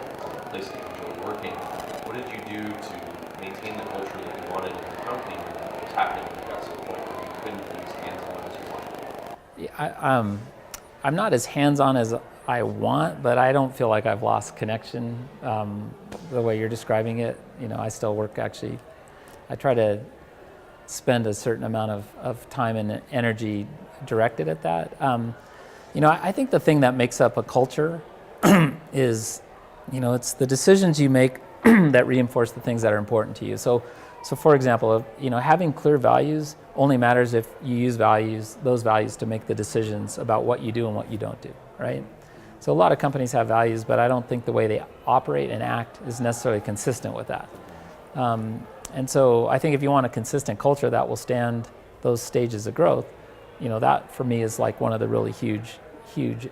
place that you enjoy working. What did you do to maintain the culture that you wanted in your company when that was happening when you got to the point where you couldn't be as hands-on as you wanted? Yeah, I'm not as hands-on as I want, but I don't feel like I've lost connection the way you're describing it. You know, I still work actually. I try to spend a certain amount of time and energy directed at that. You know, I think the thing that makes up a culture is, you know, it's the decisions you make that reinforce the things that are important to you. So for example, you know, having clear values only matters if you use those values to make the decisions about what you do and what you don't do, right? So a lot of companies have values, but I don't think the way they operate and act is necessarily consistent with that. And so I think if you want a consistent culture that will stand those stages of growth, you know, that for me is like one of the really huge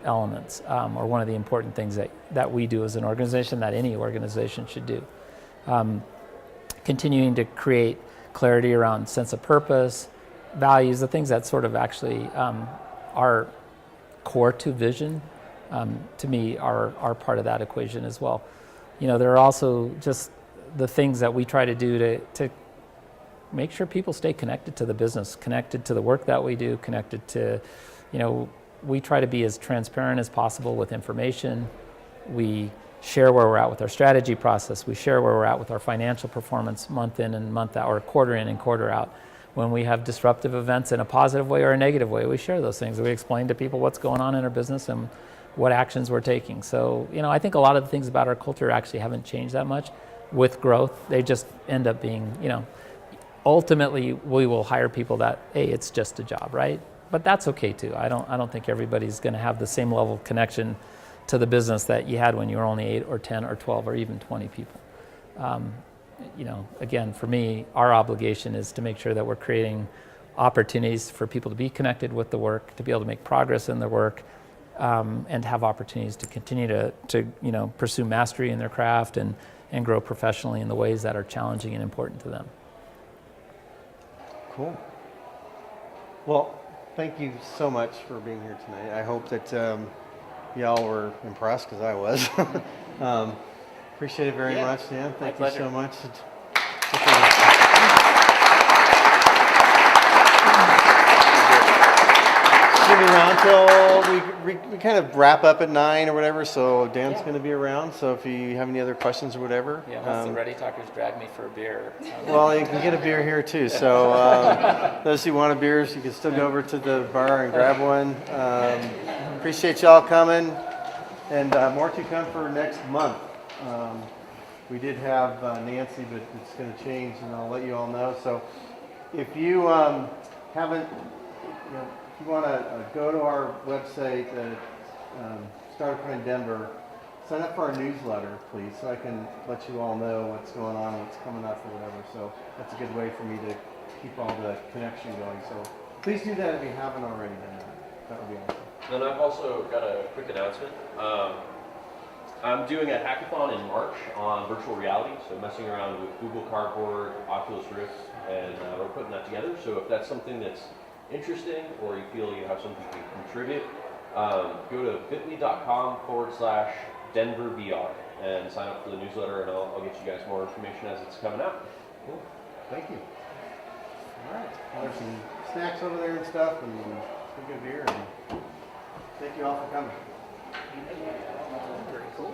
elements, or one of the important things that we do as an organization, that any organization should do. Continuing to create clarity around sense of purpose, values, the things that sort of actually are core to vision, to me are part of that equation as well. You know, there are also just the things that we try to do to make sure people stay connected to the business, connected to the work that we do, connected to, you know, we try to be as transparent as possible with information. We share where we're at with our strategy process. We share where we're at with our financial performance month in and month out, or quarter in and quarter out. When we have disruptive events in a positive way or a negative way, we share those things. We explain to people what's going on in our business and what actions we're taking. So, you know, I think a lot of the things about our culture actually haven't changed that much with growth. They just end up being, you know, ultimately we will hire people that, hey, it's just a job, right? But that's okay too. I don't think everybody's going to have the same level of connection to the business that you had when you were only 8 or 10 or 12 or even 20 people. You know, again, for me, our obligation is to make sure that we're creating opportunities for people to be connected with the work, to be able to make progress in their work, and have opportunities to continue to you know, pursue mastery in their craft and grow professionally in the ways that are challenging and important to them. Cool. Well, thank you so much for being here tonight. I hope that y'all were impressed, because I was. Appreciate it very much, Dan. Thank you so much. to be around till we kind of wrap up at 9 or whatever. So Dan's Yeah. going to be around. So if you have any other questions or whatever, Yeah, once the Ready Talkers drag me for a beer. well, you can get a beer here too. So those who want a beers, you can still go over to the bar and grab one. Appreciate y'all coming, and more to come for next month. We did have Nancy, but it's going to change, and I'll let you all know. So if you haven't, if you want to go to our website, Startup County Denver, sign up for our newsletter, please, so I can let you all know what's going on, what's coming up, or whatever. So that's a good way for me to keep all the connection going. So please do that if you haven't already done that. That would be awesome. Then I've also got a quick announcement. I'm doing a hackathon in March on virtual reality, so messing around with Google Cardboard, Oculus Rift, and we're putting that together. So if that's something that's interesting or you feel you have something to contribute, go to bit.ly/DenverVR and sign up for the newsletter, and I'll get you guys more information as it's coming out. Cool. Thank you. All right. Well, there's some snacks over there and stuff, and some good beer. And thank you all for coming. Very cool.